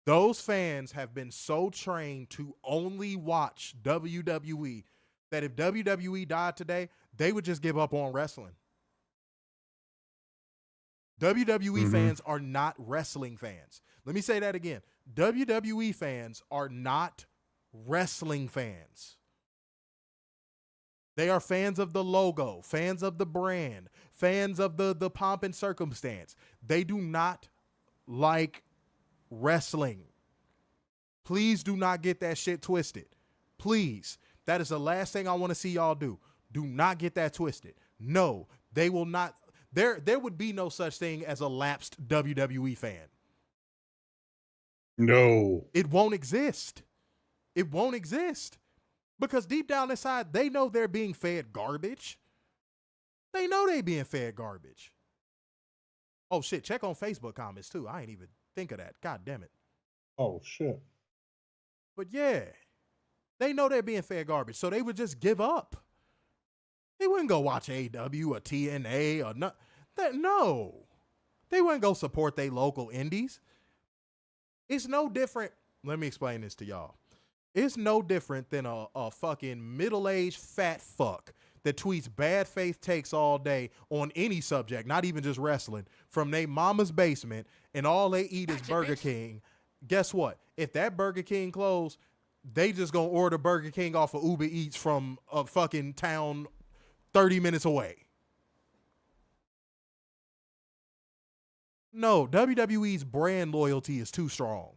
Those fans have been so trained to only watch WWE that if WWE died today, they would just give up on wrestling. WWE fans are not wrestling fans. Let me say that again. WWE fans are not wrestling fans. They are fans of the logo, fans of the brand, fans of the pomp and circumstance. They do not like wrestling. Please do not get that shit twisted. Please. That is the last thing I want to see y'all do. Do not get that twisted. No, they will not. There would be no such thing as a lapsed WWE fan. No. It won't exist. It won't exist. Because deep down inside, they know they're being fed garbage. They know they being fed garbage. Oh, shit. Check on Facebook comments, too. I ain't even think of that. God damn it. Oh, shit. But, yeah. They know they're being fed garbage, so they would just give up. They wouldn't go watch AEW or TNA or no. They wouldn't go support their local indies. It's no different. Let me explain this to y'all. It's no different than a fucking middle-aged fat fuck that tweets bad faith takes all day on any subject, not even just wrestling, from their mama's basement, and all they eat is Burger King. Guess what? If that Burger King closed, they just gonna order Burger King off of Uber Eats from a fucking town 30 minutes away. No, WWE's brand loyalty is too strong.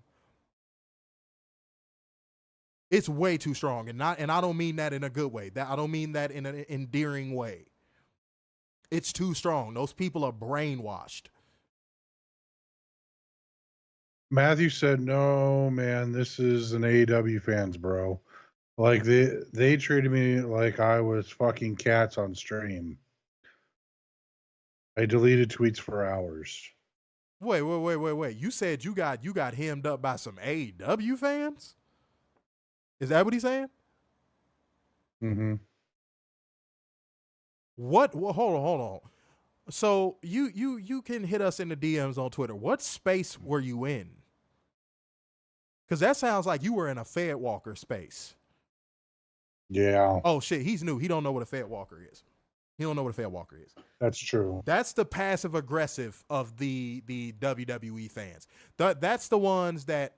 It's way too strong, and I don't mean that in a good way. I don't mean that in an endearing way. It's too strong. Those people are brainwashed. Matthew said, no, man, this is an AEW fans, bro. Like, they treated me like I was fucking cats on stream. I deleted tweets for hours. Wait. You said you got hemmed up by some AEW fans? Is that what he's saying? Mm-hmm. What? Well, hold on. So you can hit us in the DMs on Twitter. What space were you in? Because that sounds like you were in a Fed Walker space. Yeah. Oh, shit. He's new. He don't know what a Fed Walker is. He don't know what a Fed Walker is. That's true. That's the passive aggressive of the WWE fans. That's the ones that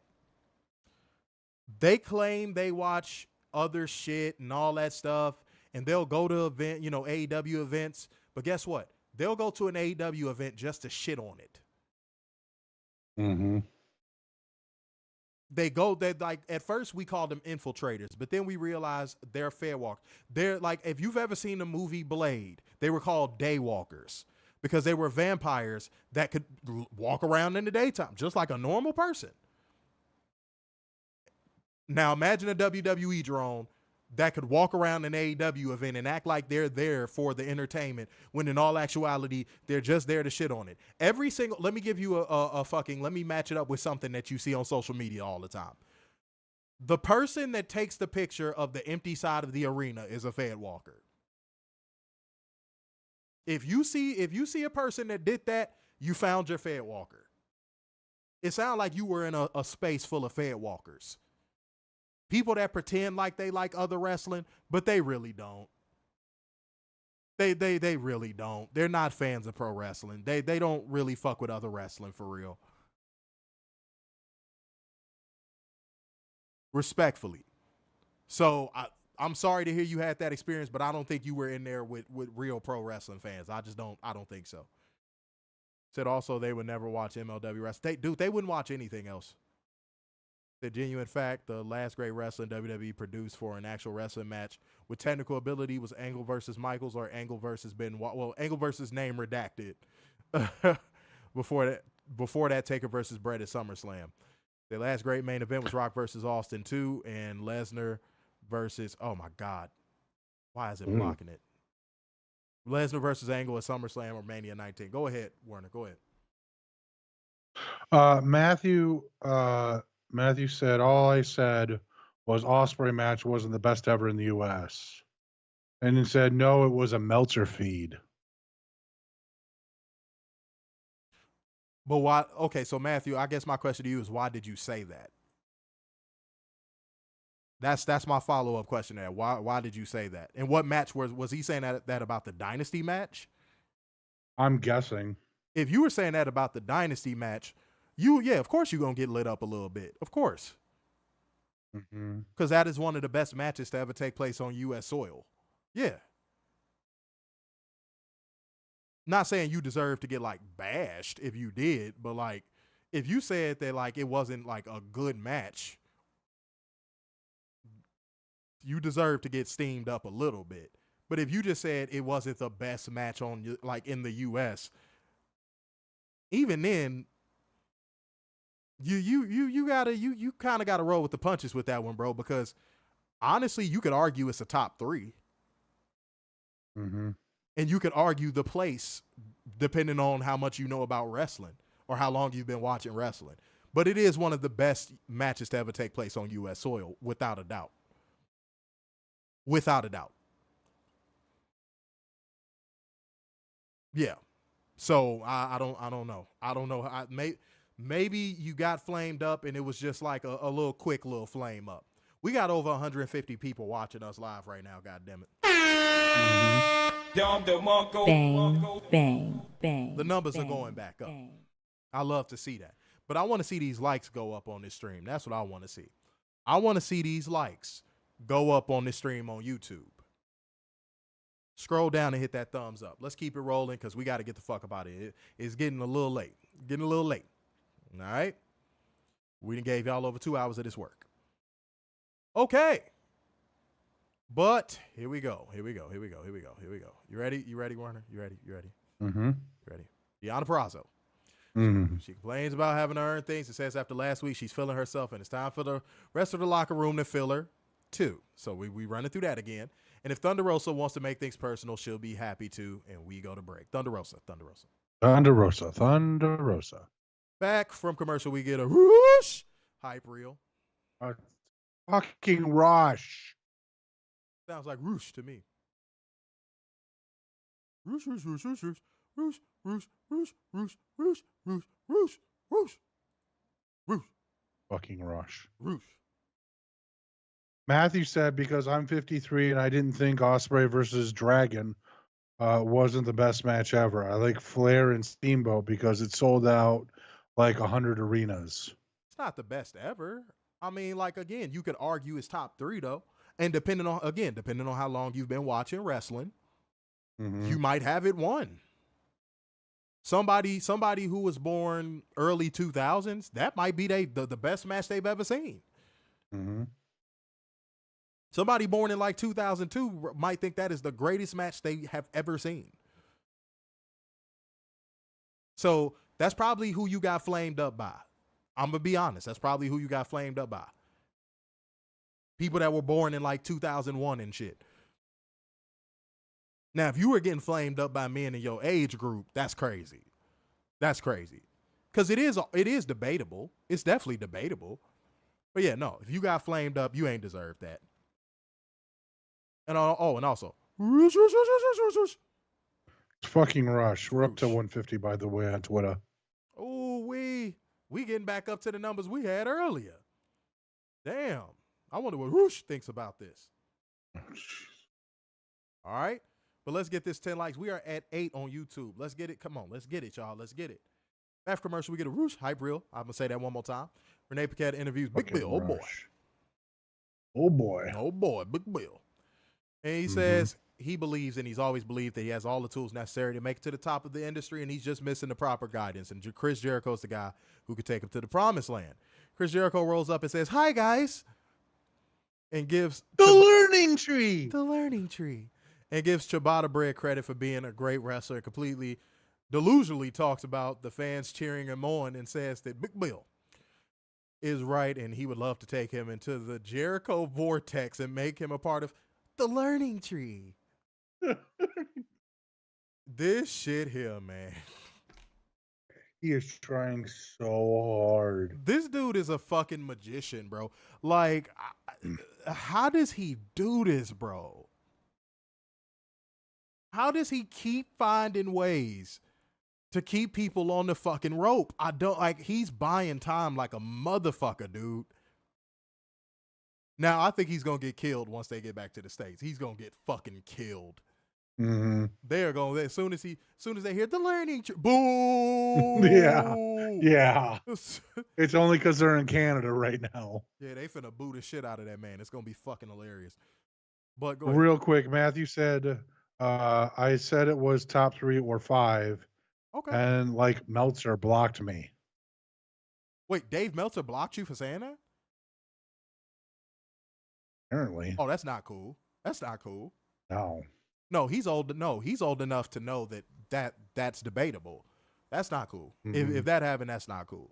They claim they watch other shit and all that stuff, and they'll go to AEW events, but guess what? They'll go to an AEW event just to shit on it. Mm-hmm. They like, at first we called them infiltrators, but then we realized they're fair walk. They're like, if you've ever seen the movie Blade, they were called daywalkers because they were vampires that could walk around in the daytime, just like a normal person. Now imagine a WWE drone that could walk around an AEW event and act like they're there for the entertainment when in all actuality, they're just there to shit on it. Let me give you let me match it up with something that you see on social media all the time. The person that takes the picture of the empty side of the arena is a fed walker. If you see a person that did that, you found your fed walker. It sounds like you were in a space full of fed walkers. People that pretend like they like other wrestling, but they really don't. They really don't. They're not fans of pro wrestling. They don't really fuck with other wrestling for real. Respectfully. So I'm sorry to hear you had that experience, but I don't think you were in there with real pro wrestling fans. I don't think so. Said also they would never watch MLW wrestling. They wouldn't watch anything else. The genuine fact, the last great wrestling WWE produced for an actual wrestling match with technical ability was Angle versus Michaels or Angle versus Benoit. Well, Angle versus name redacted. Before that, Taker versus Brett at SummerSlam. The last great main event was Rock versus Austin 2 and Lesnar versus, oh my God. Why is it blocking it? Lesnar versus Angle at SummerSlam or Mania 19. Go ahead, Werner. Go ahead. Matthew said, all I said was Ospreay match wasn't the best ever in the U.S. And then said, no, it was a Meltzer feed. But why? Okay, so Matthew, I guess my question to you is, why did you say that? That's my follow-up question there. Why did you say that? And what match was he saying that about the Dynasty match? I'm guessing. If you were saying that about the Dynasty match, of course you're going to get lit up a little bit. Of course. Because that is one of the best matches to ever take place on U.S. soil. Yeah. Not saying you deserve to get, like, bashed if you did, but, like, if you said that, like, it wasn't, like, a good match, you deserve to get steamed up a little bit. But if you just said it wasn't the best match on, like, in the U.S., even then, you kind of gotta roll with the punches with that one, bro, because honestly, you could argue it's a top 3. And you could argue the place depending on how much you know about wrestling or how long you've been watching wrestling. But it is one of the best matches to ever take place on U.S. soil, without a doubt. Without a doubt. Yeah. So I don't know. I don't know. Maybe you got flamed up and it was just like a little quick little flame up. We got over 150 people watching us live right now, God damn it. Bang, bang, bang. The numbers bang, are going back up. Bang. I love to see that. But I want to see these likes go up on this stream. That's what I want to see. I want to see these likes go up on this stream on YouTube. Scroll down and hit that thumbs up. Let's keep it rolling because we got to get the fuck up out of it. It's getting a little late. All right? We done gave y'all over 2 hours of this work. Okay. But here we go. You ready, Warner? You ready? You ready? Deonna Purrazzo. She complains about having to earn things and says after last week she's feeling herself and it's time for the rest of the locker room to fill her too. So we running through that again. And if Thunder Rosa wants to make things personal, she'll be happy to. And we go to break. Thunder Rosa. Back from commercial, we get a whoosh hype reel. Fucking Rush. Sounds like roosh to me. Roosh, roosh, roosh, roosh, roosh, roosh, roosh, roosh, roosh, roosh, roosh, roosh, roosh, roosh. Fucking Rush. Roosh. Matthew said, because I'm 53 and I didn't think Ospreay versus Dragon wasn't the best match ever. I like Flair and Steamboat because it sold out like 100 arenas. It's not the best ever. I mean, like, again, you could argue it's top 3 though. And depending on how long you've been watching wrestling, you might have it 1. Somebody who was born early 2000s, that might be the best match they've ever seen. Somebody born in like 2002 might think that is the greatest match they have ever seen. So that's probably who you got flamed up by. I'm going to be honest. That's probably who you got flamed up by. People that were born in like 2001 and shit. Now, if you were getting flamed up by men in your age group, that's crazy. That's crazy. Because it is debatable. It's definitely debatable. But yeah, no, if you got flamed up, you ain't deserved that. And also, It's fucking Rush. We're up to 150, by the way, on Twitter. Oh, we getting back up to the numbers we had earlier. Damn. I wonder what Roosh thinks about this. All right. But let's get this 10 likes. We are at 8 on YouTube. Let's get it. Come on. Let's get it, y'all. Let's get it. After commercial, we get a Roosh hype reel. I'm going to say that one more time. Renee Paquette interviews Big Bill. Oh, boy. Oh, boy. Oh, boy. Big Bill. And he says he believes, and he's always believed, that he has all the tools necessary to make it to the top of the industry, and he's just missing the proper guidance. And Chris Jericho's the guy who could take him to the promised land. Chris Jericho rolls up and says, "Hi, guys," and gives the learning tree. And gives Shibata Bread credit for being a great wrestler. Completely delusionally talks about the fans cheering him on and says that Big Bill is right, and he would love to take him into the Jericho vortex and make him a part of the learning tree. This shit here, man. He is trying so hard. This dude is a fucking magician, bro. Like, how does he do this, bro? How does he keep finding ways to keep people on the fucking rope? I don't like, he's buying time like a motherfucker, dude. Now, I think he's going to get killed once they get back to the States. He's going to get fucking killed. They're going, as soon as they hear the learning, boom. Yeah. It's only because they're in Canada right now. Yeah, they finna boo the shit out of that man. It's going to be fucking hilarious. But go ahead. Real quick, Matthew said, I said it was top 3 or 5. Okay. And like Meltzer blocked me. Wait, Dave Meltzer blocked you for saying that? Apparently. Oh, that's not cool. That's not cool. No, he's old. No, he's old enough to know that's debatable. That's not cool. If that happened, that's not cool.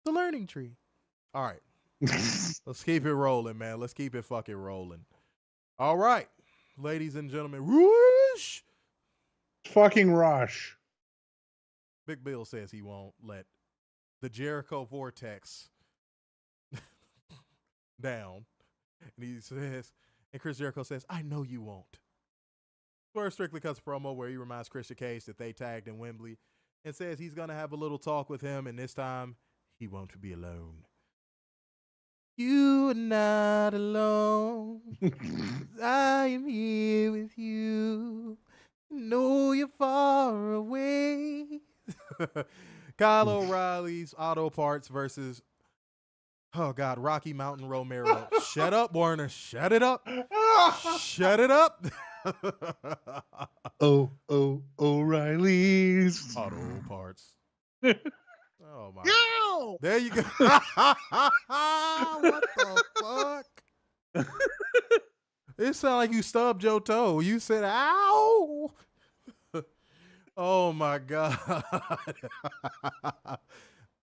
The learning tree. All right. Let's keep it rolling, man. Let's keep it fucking rolling. All right. Ladies and gentlemen, Rush. Fucking Rush. Big Bill says he won't let the Jericho vortex down. And he says, and Chris Jericho says, "I know you won't." Swerve Strickland cuts a promo where he reminds Christian Cage that they tagged in Wembley and says he's going to have a little talk with him, and this time he won't be alone. "You are not alone. I am here with you. No, you're far away." Kyle O'Reilly's Auto Parts versus, oh God, Rocky Mountain Romero. Shut up, Warner. Shut it up. Shut it up. O'Reilly's Auto Parts. Oh my. Ow! There you go. What the fuck? It sounded like you stubbed your toe. You said, "Ow." Oh my God.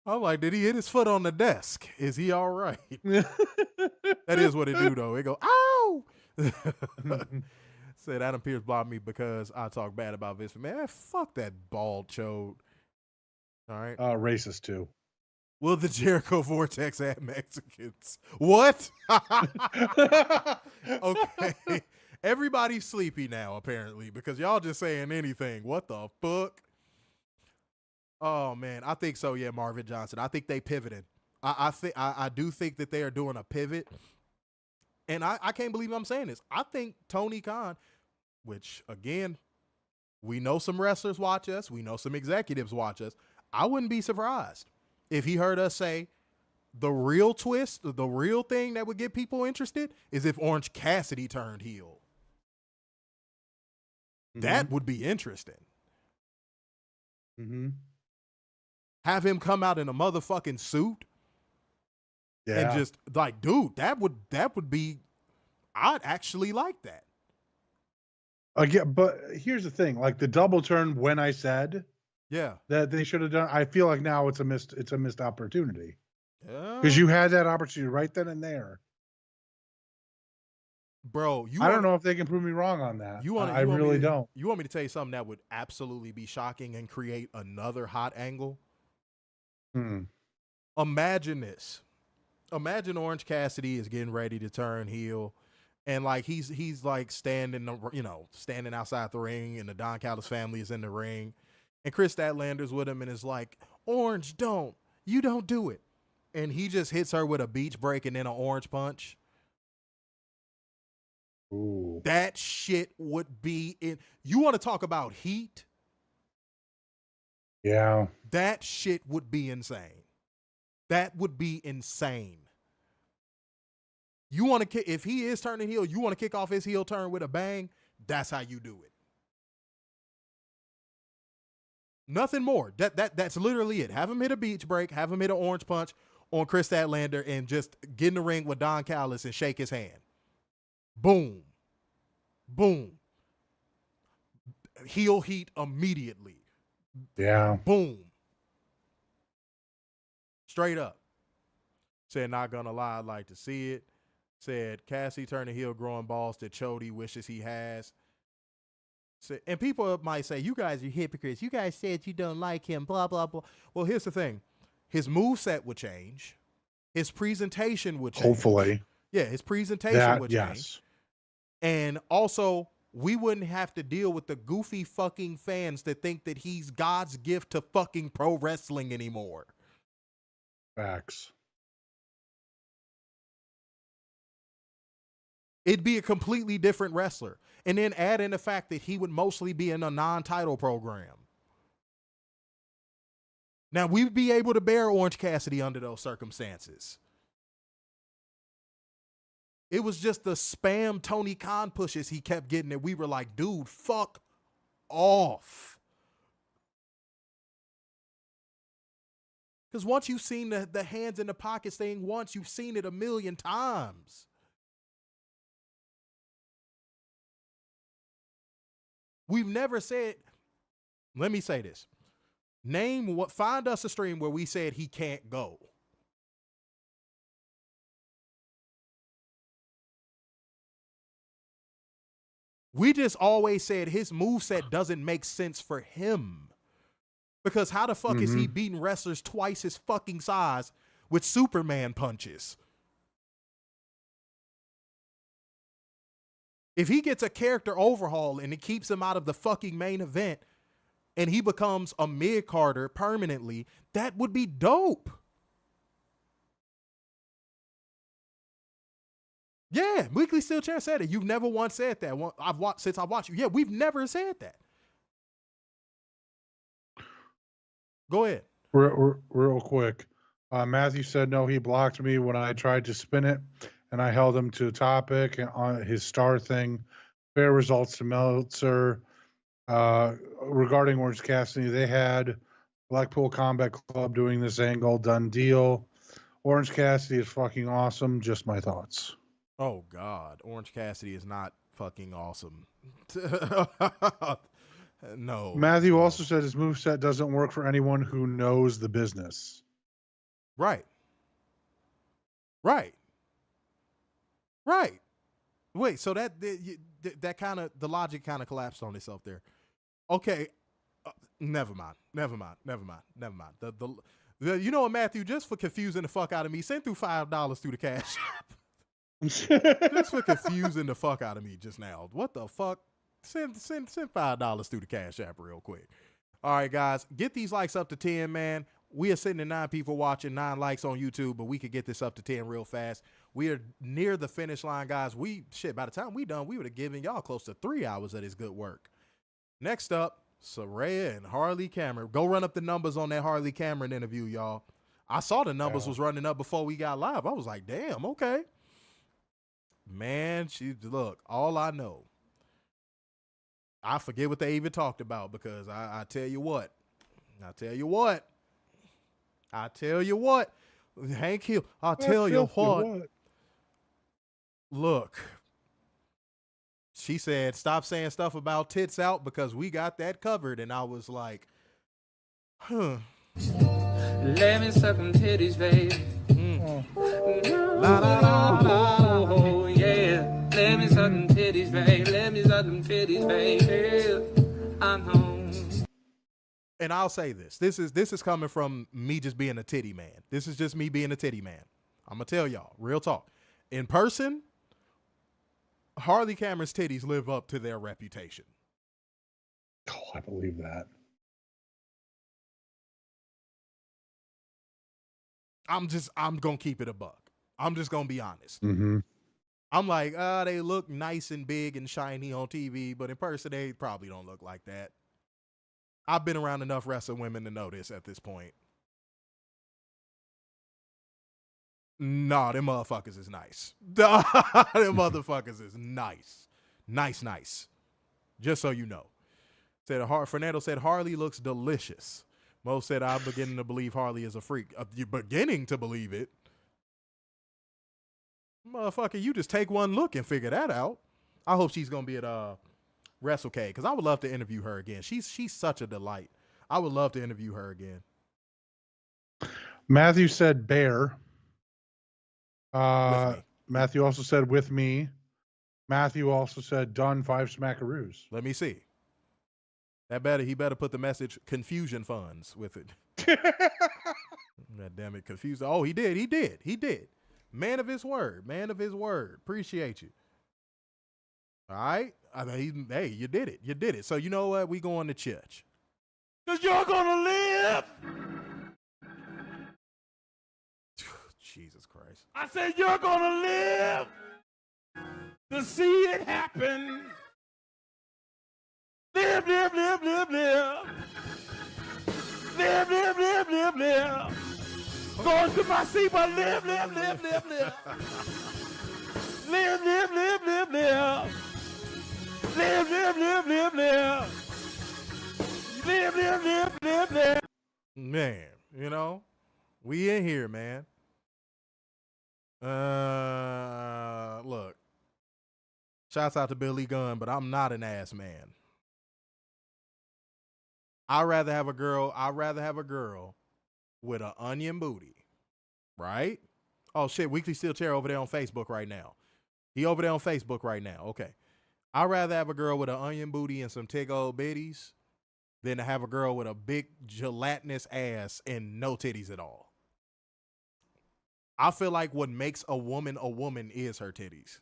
I'm like, did he hit his foot on the desk? Is he all right? That is what it do, though. It go, "Ow." Said Adam Pearce blocked me because I talk bad about Vince. Man, fuck that bald chode. All right. Racist too. Will the Jericho Vortex add Mexicans? What? Okay. Everybody's sleepy now, apparently, because y'all just saying anything. What the fuck? Oh man, I think so. Yeah, Marvin Johnson. I think they pivoted. I do think that they are doing a pivot, and I can't believe I'm saying this. I think Tony Khan, which again, we know some wrestlers watch us, we know some executives watch us. I wouldn't be surprised if he heard us say, The real twist, the real thing that would get people interested is if Orange Cassidy turned heel. That would be interesting. Have him come out in a motherfucking suit. Yeah. And just like, dude, that would be, I'd actually like that. Again, but here's the thing, like the double turn when I said that they should have done, I feel like now it's a missed opportunity. Because you had that opportunity right then and there. Bro, I don't know if they can prove me wrong on that. I really don't. You want me to tell you something that would absolutely be shocking and create another hot angle? Imagine this. Imagine Orange Cassidy is getting ready to turn heel, and like he's like standing outside the ring, and the Don Callis family is in the ring, and Chris Statlander's with him and is like, Orange, you don't do it. And he just hits her with a beach break and then an orange punch. Ooh. That shit would be in. You want to talk about heat? Yeah. That shit would be insane. That would be insane. You want to, if he is turning heel, you want to kick off his heel turn with a bang, that's how you do it. Nothing more. That's literally it. Have him hit a beach break, have him hit an orange punch on Chris Statlander, and just get in the ring with Don Callis and shake his hand. Boom. Boom. Heel heat immediately. Yeah. Boom. Straight up. Said, not gonna lie, I'd like to see it. Said, Cassie turning heel, growing balls that Chody wishes he has. Said, and people might say, you guys are hypocrites. You guys said you don't like him, blah, blah, blah. Well, here's the thing. His moveset would change. His presentation would change. Hopefully. Yeah, his presentation would change. Yes. And also, we wouldn't have to deal with the goofy fucking fans that think that he's God's gift to fucking pro wrestling anymore. Facts. It'd be a completely different wrestler. And then add in the fact that he would mostly be in a non-title program. Now, we'd be able to bear Orange Cassidy under those circumstances. It was just the spam Tony Khan pushes he kept getting that we were like, dude, fuck off. Because once you've seen the hands in the pockets thing once, you've seen it 1,000,000 times. We've never said, let me say this. Find us a stream where we said he can't go. We just always said his moveset doesn't make sense for him. Because how the fuck is he beating wrestlers twice his fucking size with Superman punches? If he gets a character overhaul and it keeps him out of the fucking main event and he becomes a mid-carder permanently, that would be dope. Yeah, Weekly Steel Chair said it. You've never once said that. Since I watched you. Yeah, we've never said that. Go ahead. Real quick. Matthew said, no, he blocked me when I tried to spin it, and I held him to a topic on his star thing. Fair results to Meltzer. Regarding Orange Cassidy, they had Blackpool Combat Club doing this angle, done deal. Orange Cassidy is fucking awesome. Just my thoughts. Oh, God. Orange Cassidy is not fucking awesome. No. Matthew also said his moveset doesn't work for anyone who knows the business. Right. Wait, so that kind of, the logic kind of collapsed on itself there. Okay. Never mind. You know what, Matthew, just for confusing the fuck out of me, send through $5 through the Cash App. Just for confusing the fuck out of me just now. What the fuck? Send $5 through the Cash App real quick. All right, guys, get these likes up to 10, man. We are sitting at 9 people watching, 9 likes on YouTube, but we could get this up to 10 real fast. We are near the finish line, guys. By the time we done, we would have given y'all close to 3 hours of this good work. Next up, Saraya and Harley Cameron. Go run up the numbers on that Harley Cameron interview, y'all. I saw the numbers was running up before we got live. I was like, damn, okay. Man, look, all I know, I forget what they even talked about because I tell you what, Hank Hill, I'll tell you what. Look, she said, stop saying stuff about tits out because we got that covered. And I was like, huh. Let me suck them titties, baby. La, la, la, la. Oh, yeah. Let me suck them titties, baby. Let me suck them titties, baby. I'm home. And I'll say this. This is coming from me just being a titty man. This is just me being a titty man. I'm going to tell y'all, real talk. In person, Harley Cameron's titties live up to their reputation. Oh, I believe that. I'm going to keep it a buck. I'm just going to be honest. Mm-hmm. I'm like, they look nice and big and shiny on TV, but in person, they probably don't look like that. I've been around enough wrestling women to know this at this point. Nah, them motherfuckers is nice. Them motherfuckers is nice. Nice. Just so you know. Fernando said, Harley looks delicious. Mo said, I'm beginning to believe Harley is a freak. You're beginning to believe it. Motherfucker, you just take one look and figure that out. I hope she's going to be at WrestleK because I would love to interview her again. She's such a delight. I would love to interview her again. Matthew said bear. Matthew also said with me. Matthew also said done 5 smackaroos. Let me see. He better put the message confusion funds with it. God damn it, confused. Oh, he did. Man of his word. Appreciate you. All right. I mean, hey, you did it. So you know what? We going to church. Because you're going to live. Jesus Christ. I said you're going to live to see it happen. Live. Going to my seat, but live. Live. Man, you know, we in here, man. Look. Shouts out to Billy Gunn, but I'm not an ass man. I'd rather have a girl with an onion booty, right? Oh shit, Weekly Steel Chair over there on Facebook right now. He over there on Facebook right now. Okay. I'd rather have a girl with an onion booty and some tig old bitties than to have a girl with a big gelatinous ass and no titties at all. I feel like what makes a woman is her titties.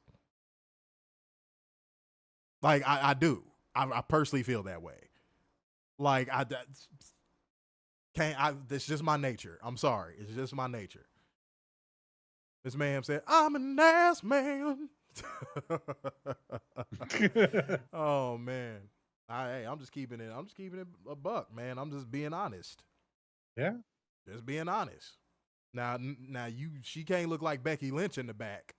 Like I do. I personally feel that way. Like it's just my nature. I'm sorry. It's just my nature. This man said, I'm an ass man. Oh man. I'm just keeping it a buck, man. I'm just being honest. Yeah. Just being honest. Now she can't look like Becky Lynch in the back.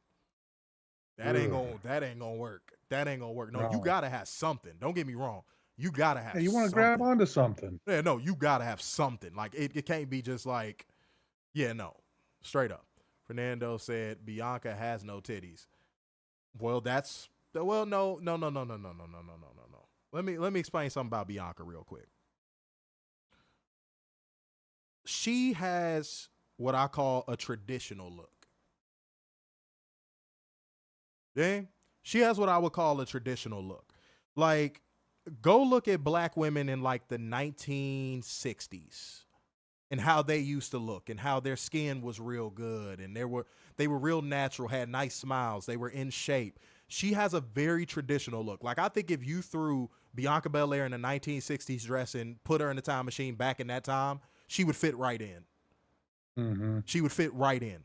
That ain't gonna work. No, you gotta have something. Don't get me wrong. You gotta have you want to grab onto something. Yeah, no, you gotta have something. Like it can't be just like, yeah, no. Straight up. Fernando said Bianca has no titties. No. Let me explain something about Bianca real quick. She has what I call a traditional look. Yeah? She has what I would call a traditional look. Like, go look at black women in like the 1960s and how they used to look and how their skin was real good and they were real natural, had nice smiles, they were in shape. She has a very traditional look. Like, I think if you threw Bianca Belair in a 1960s dress and put her in a time machine back in that time, she would fit right in. Mm-hmm. She would fit right in.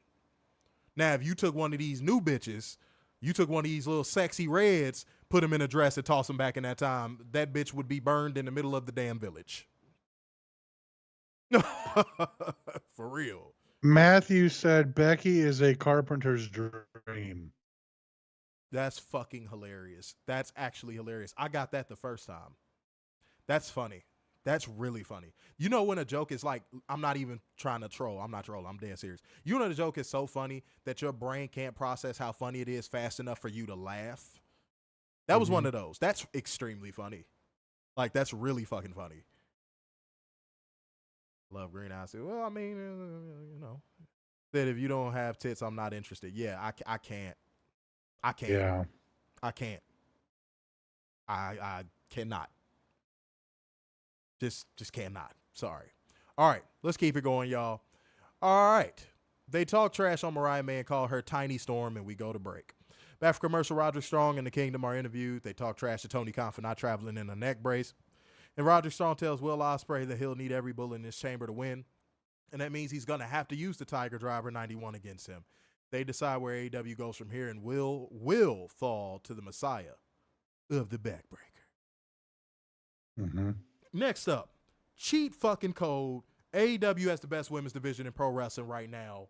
Now, if you took one of these new bitches, you took one of these little sexy reds, put them in a dress and toss them back in that time, that bitch would be burned in the middle of the damn village. For real. Matthew said Becky is a carpenter's dream. That's fucking hilarious. That's actually hilarious. I got that the first time. That's funny. That's really funny. You know when a joke is like, I'm not even trying to troll. I'm not trolling. I'm dead serious. You know the joke is so funny that your brain can't process how funny it is fast enough for you to laugh. That was one of those. That's extremely funny. Like, that's really fucking funny. Love Green Eyes. Well, I mean, you know, that if you don't have tits, I'm not interested. Yeah, I can't. I can't. Yeah. I can't. I cannot. Just cannot. Sorry. All right, let's keep it going, y'all. All right. They talk trash on Mariah May and call her Tiny Storm, and we go to break. Back for commercial, Roderick Strong and the Kingdom are interviewed. They talk trash to Tony Khan for not traveling in a neck brace. And Roderick Strong tells Will Ospreay that he'll need every bullet in his chamber to win. And that means he's going to have to use the Tiger Driver 91 against him. They decide where AEW goes from here, and will fall to the Messiah of the Backbreaker. Mm-hmm. Next up, cheat fucking code. AEW has the best women's division in pro wrestling right now.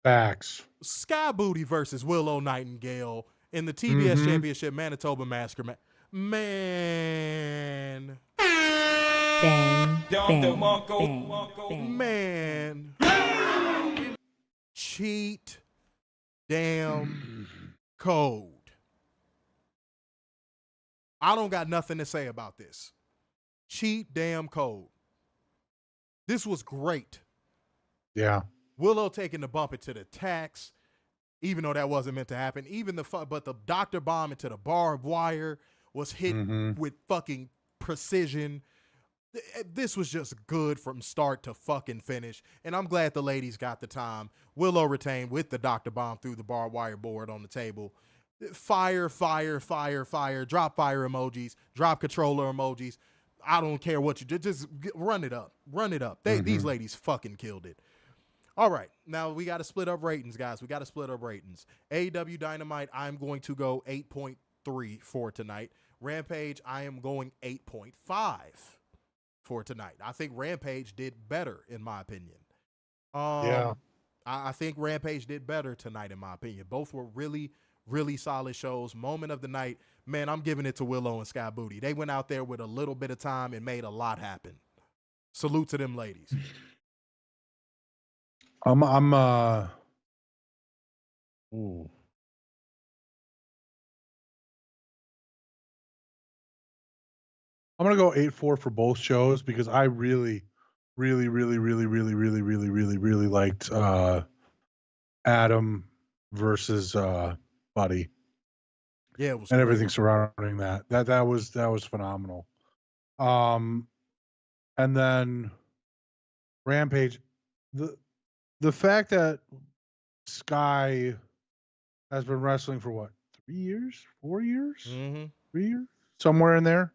Facts. Sky Booty versus Willow Nightingale in the TBS Championship Manitoba Massacre. Man. Bang, bang, bang, bang. Man. Cheat damn code. I don't got nothing to say about this. Cheat damn code. This was great. Yeah. Willow taking the bump into the tax, even though that wasn't meant to happen. But the doctor bomb into the barbed wire was hit with fucking precision. This was just good from start to fucking finish. And I'm glad the ladies got the time. Willow retained with the doctor bomb through the barbed wire board on the table. Fire, fire, fire, fire. Drop fire emojis. Drop controller emojis. I don't care what you do. Just run it up. Run it up. These ladies fucking killed it. All right. Now we got to split up ratings, guys. We got to split up ratings. AEW Dynamite, I'm going to go 8.3 for tonight. Rampage, I am going 8.5 for tonight. I think Rampage did better, in my opinion. Yeah. I think Rampage did better tonight, in my opinion. Both were really, really solid shows. Moment of the night, man, I'm giving it to Willow and Sky Booty. They went out there with a little bit of time and made a lot happen. Salute to them ladies. I'm gonna go 8.4 for both shows because I really liked Adam versus Buddy. Yeah, it was and great. everything surrounding that. That was phenomenal. And then Rampage, the fact that Sky has been wrestling for what, 3 years, 4 years, 3 years, somewhere in there,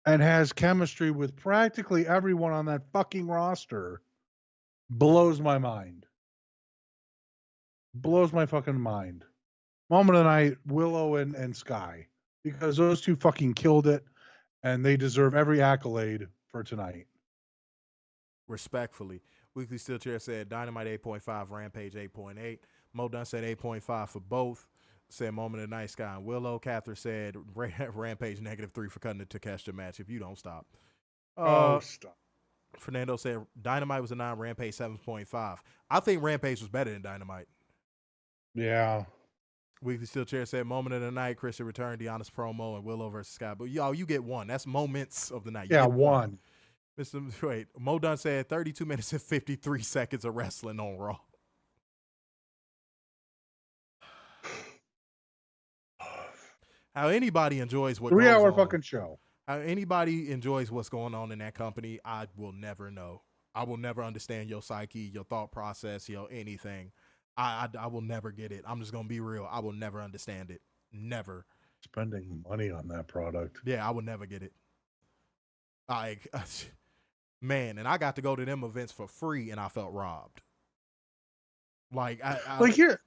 and has chemistry with practically everyone on that fucking roster blows my mind. Blows my fucking mind. Moment of the night, Willow and Sky, because those two fucking killed it, and they deserve every accolade for tonight. Respectfully. Weekly Steel Chair said Dynamite 8.5, Rampage 8.8. Mo Dunn said 8.5 for both. Said Moment of the Night, Sky and Willow. Catherine said Rampage -3 for cutting the Takeshita match if you don't stop. Stop. Fernando said Dynamite was a 9, Rampage 7.5. I think Rampage was better than Dynamite. Yeah. Weekly Steel Chair said Moment of the Night, Christian return, Deanna's promo, and Willow versus Sky. But y'all, you get one. That's moments of the night. You Yeah, get one. Wait, Mo Dunn said 32 minutes and 53 seconds of wrestling on Raw. How anybody enjoys what 3 goes hour on. fucking show. How anybody enjoys what's going on in that company, I will never know. I will never understand your psyche, your thought process, your anything. I will never get it. I'm just going to be real. I will never understand it. Never. Spending money on that product. Yeah, I will never get it. Man, and I got to go to them events for free, and I felt robbed. Like, here.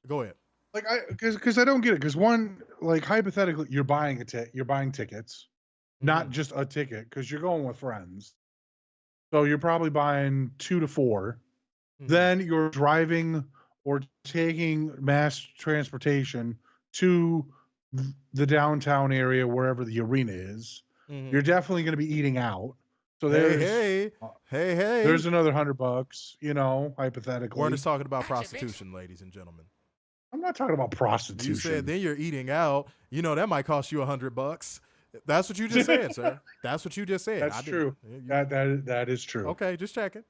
Go ahead. Like, because I don't get it. Because one, like, hypothetically, you're buying tickets, not just a ticket, because you're going with friends. So you're probably buying 2 to 4. then you're driving or taking mass transportation to the downtown area, wherever the arena is. You're definitely going to be eating out. So hey. There's another $100, you know, hypothetically. We're just talking about prostitution, ladies and gentlemen. I'm not talking about prostitution. You said then you're eating out. You know, that might cost you $100. That's what you just said, sir. That's what you just said. That's true. That is true. Okay, just checking.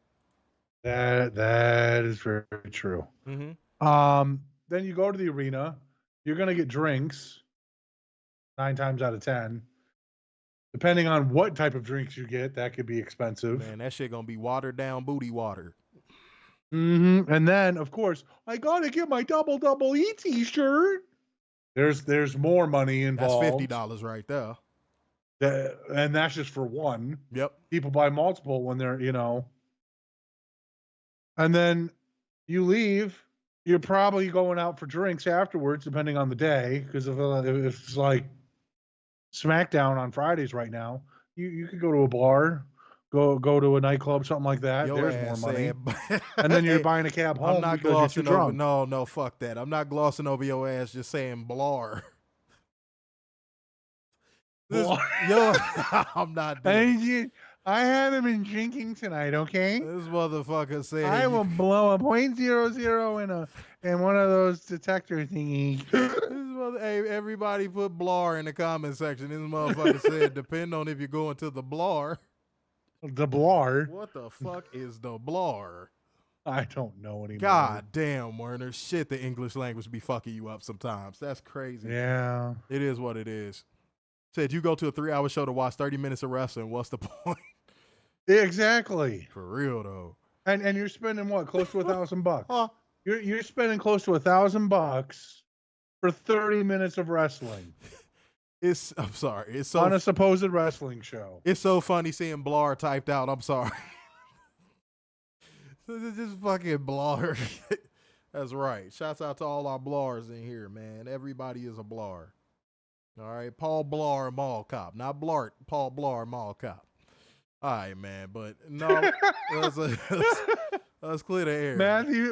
That is very true. Then you go to the arena. You're going to get drinks 9 times out of 10. Depending on what type of drinks you get, that could be expensive. Man, that shit going to be watered down booty water. And then, of course, I got to get my double E t-shirt. There's more money involved. That's $50 right there. And that's just for one. Yep. People buy multiple when they're, you know. And then you leave. You're probably going out for drinks afterwards, depending on the day. Because if it's like SmackDown on Fridays right now, you could go to a bar, go to a nightclub, something like that. There's more money. And then you're buying a cab home. I'm not glossing over. No, fuck that. I'm not glossing over your ass just saying blar. Yo, I'm not doing I haven't been drinking tonight, okay? This motherfucker said I will blow a .00 in one of those detector thingies. Hey, everybody put blar in the comment section. This motherfucker said, depend on if you're going to the blar. The blar? What the fuck is the blar? I don't know anymore. God damn, Werner. Shit, the English language be fucking you up sometimes. That's crazy. Yeah. It is what it is. Said you go to a 3-hour show to watch 30 minutes of wrestling. What's the point? Exactly. For real though. And you're spending what? Close to $1,000. You're spending close to $1,000 for 30 minutes of wrestling. I'm sorry. It's so on a supposed wrestling show. It's so funny seeing blar typed out. I'm sorry. This is fucking blar. That's right. Shouts out to all our blars in here, man. Everybody is a blar. All right, Paul Blar Mall Cop, not Blart. Paul Blar Mall Cop. All right, man, but no, let's clear the air.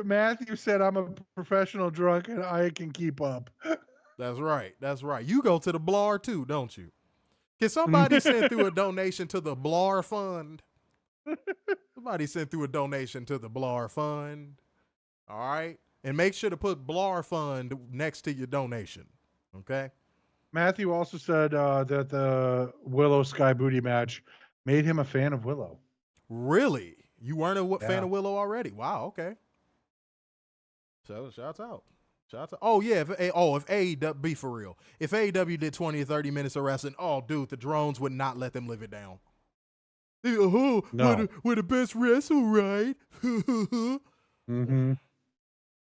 Matthew said I'm a professional drunk and I can keep up. That's right. That's right. You go to the Blar too, don't you? Can somebody send through a donation to the Blar Fund? Somebody send through a donation to the Blar Fund. All right, and make sure to put Blar Fund next to your donation. Okay. Matthew also said that the Willow Sky Booty match made him a fan of Willow. Really? You weren't a fan of Willow already? Wow, okay. So, shouts out. Oh, yeah. If AEW, be for real. If AEW did 20 or 30 minutes of wrestling, oh, dude, the drones would not let them live it down. No. We're the best wrestle, right?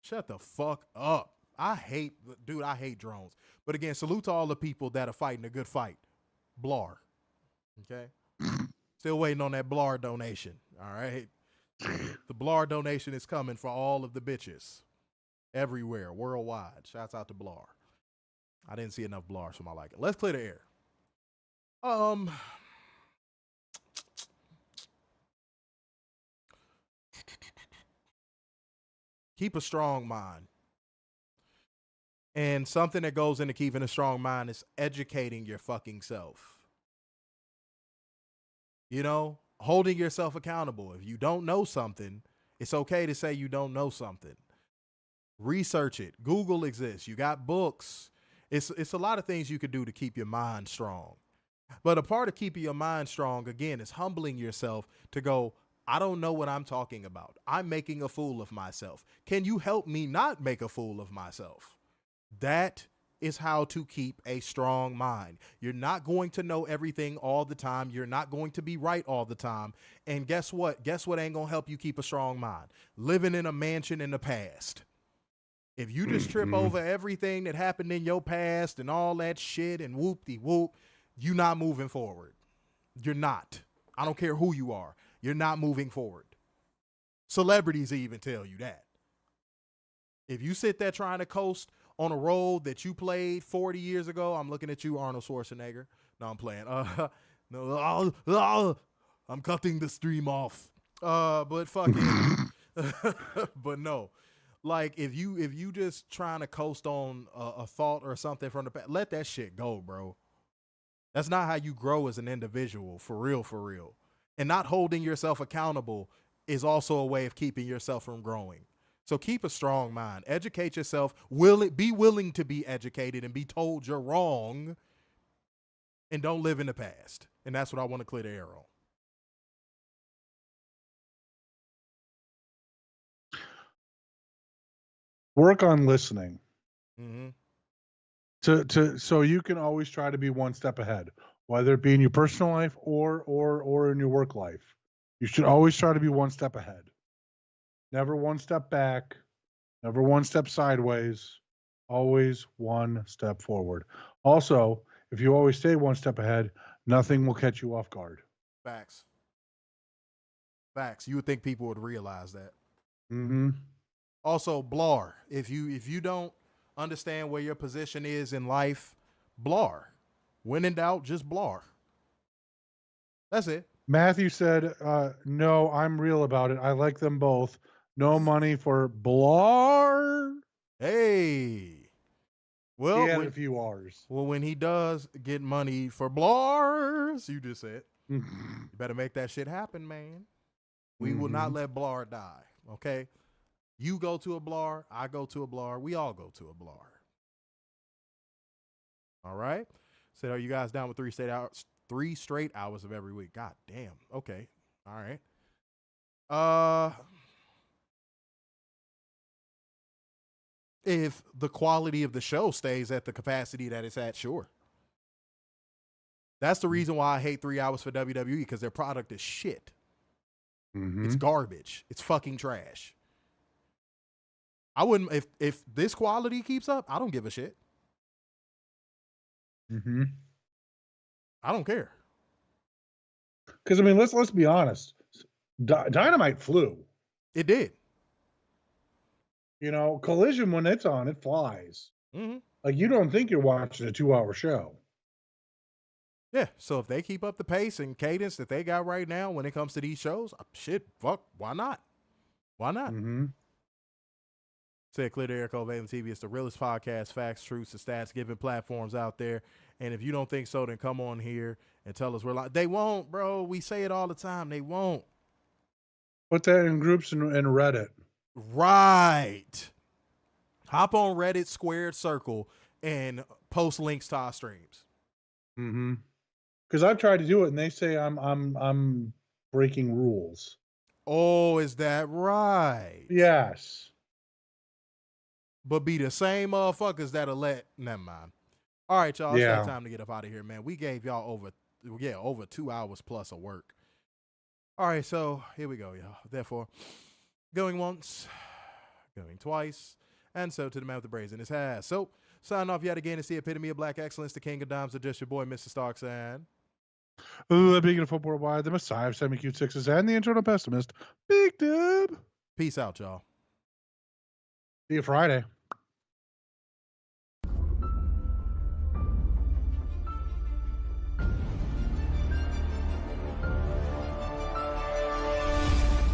Shut the fuck up. I hate drones. But again, salute to all the people that are fighting a good fight. Blar. Okay? Still waiting on that Blar donation. All right? The Blar donation is coming for all of the bitches. Everywhere, worldwide. Shouts out to Blar. I didn't see enough Blars for my liking. Let's clear the air. Keep a strong mind. And something that goes into keeping a strong mind is educating your fucking self. You know, holding yourself accountable. If you don't know something, it's okay to say you don't know something. Research it. Google exists. You got books. It's a lot of things you could do to keep your mind strong. But a part of keeping your mind strong, again, is humbling yourself to go, I don't know what I'm talking about. I'm making a fool of myself. Can you help me not make a fool of myself? That is how to keep a strong mind. You're not going to know everything all the time. You're not going to be right all the time. And guess what? Guess what ain't going to help you keep a strong mind? Living in a mansion in the past. If you just trip over everything that happened in your past and all that shit and whoop-de-whoop, you're not moving forward. You're not. I don't care who you are. You're not moving forward. Celebrities even tell you that. If you sit there trying to coast on a role that you played 40 years ago, I'm looking at you, Arnold Schwarzenegger. No, I'm playing. I'm cutting the stream off. But fucking, But no, like if you just trying to coast on a thought or something from the past, let that shit go, bro. That's not how you grow as an individual, for real, for real. And not holding yourself accountable is also a way of keeping yourself from growing. So keep a strong mind. Educate yourself. Be willing to be educated and be told you're wrong. And don't live in the past. And that's what I want to clear the air on. Work on listening. Mm-hmm. So you can always try to be one step ahead, whether it be in your personal life or in your work life. You should always try to be one step ahead. Never one step back, never one step sideways, always one step forward. Also, if you always stay one step ahead, nothing will catch you off guard. Facts. You would think people would realize that. Mm-hmm. Also, blar. If you don't understand where your position is in life, blar. When in doubt, just blar. That's it. Matthew said, no, I'm real about it. I like them both. No money for blar. Hey. Well, He had a few R's. Well, when he does get money for blars, you just said, you Mm-hmm. better make that shit happen, man. We will not let blar die, okay? You go to a blar, I go to a blar, we all go to a blar. All right? So are you guys down with 3 straight hours of every week? God damn. Okay. All right. If the quality of the show stays at the capacity that it's at, sure. That's the reason why I hate 3 hours for WWE, because their product is shit. Mm-hmm. It's garbage. It's fucking trash. I wouldn't, if this quality keeps up, I don't give a shit. Mm-hmm. I don't care. Because I mean, let's be honest. Dynamite flew. It did. You know, Collision, when it's on, it flies. Mm-hmm. Like, you don't think you're watching a 2-hour show. Yeah, so if they keep up the pace and cadence that they got right now when it comes to these shows, shit, fuck, why not? Why not? Mm-hmm. Said Clear the Air, Covalent TV. It's the realest podcast, facts, truths, and stats giving platforms out there. And if you don't think so, then come on here and tell us we're lying. They won't, bro. We say it all the time. They won't. Put that in groups and Reddit. Right. Hop on Reddit, Squared Circle, and post links to our streams. Mm-hmm. Because I've tried to do it, and they say I'm breaking rules. Oh, is that right? Yes. But be the same motherfuckers that'll let. Never mind. All right, y'all. It's Yeah. that time to get up out of here, man. We gave y'all over 2 hours plus of work. All right, so here we go, y'all. Therefore, going once, going twice, and so to the man with the braids in his hair. So, sign off yet again. It's the epitome of black excellence, the king of dimes, or just your boy, Mr. Starks, and Ooh, being a football wide, the Messiah of semi-cute sixes, and the internal pessimist, Big Dub. peace out, y'all. See you Friday.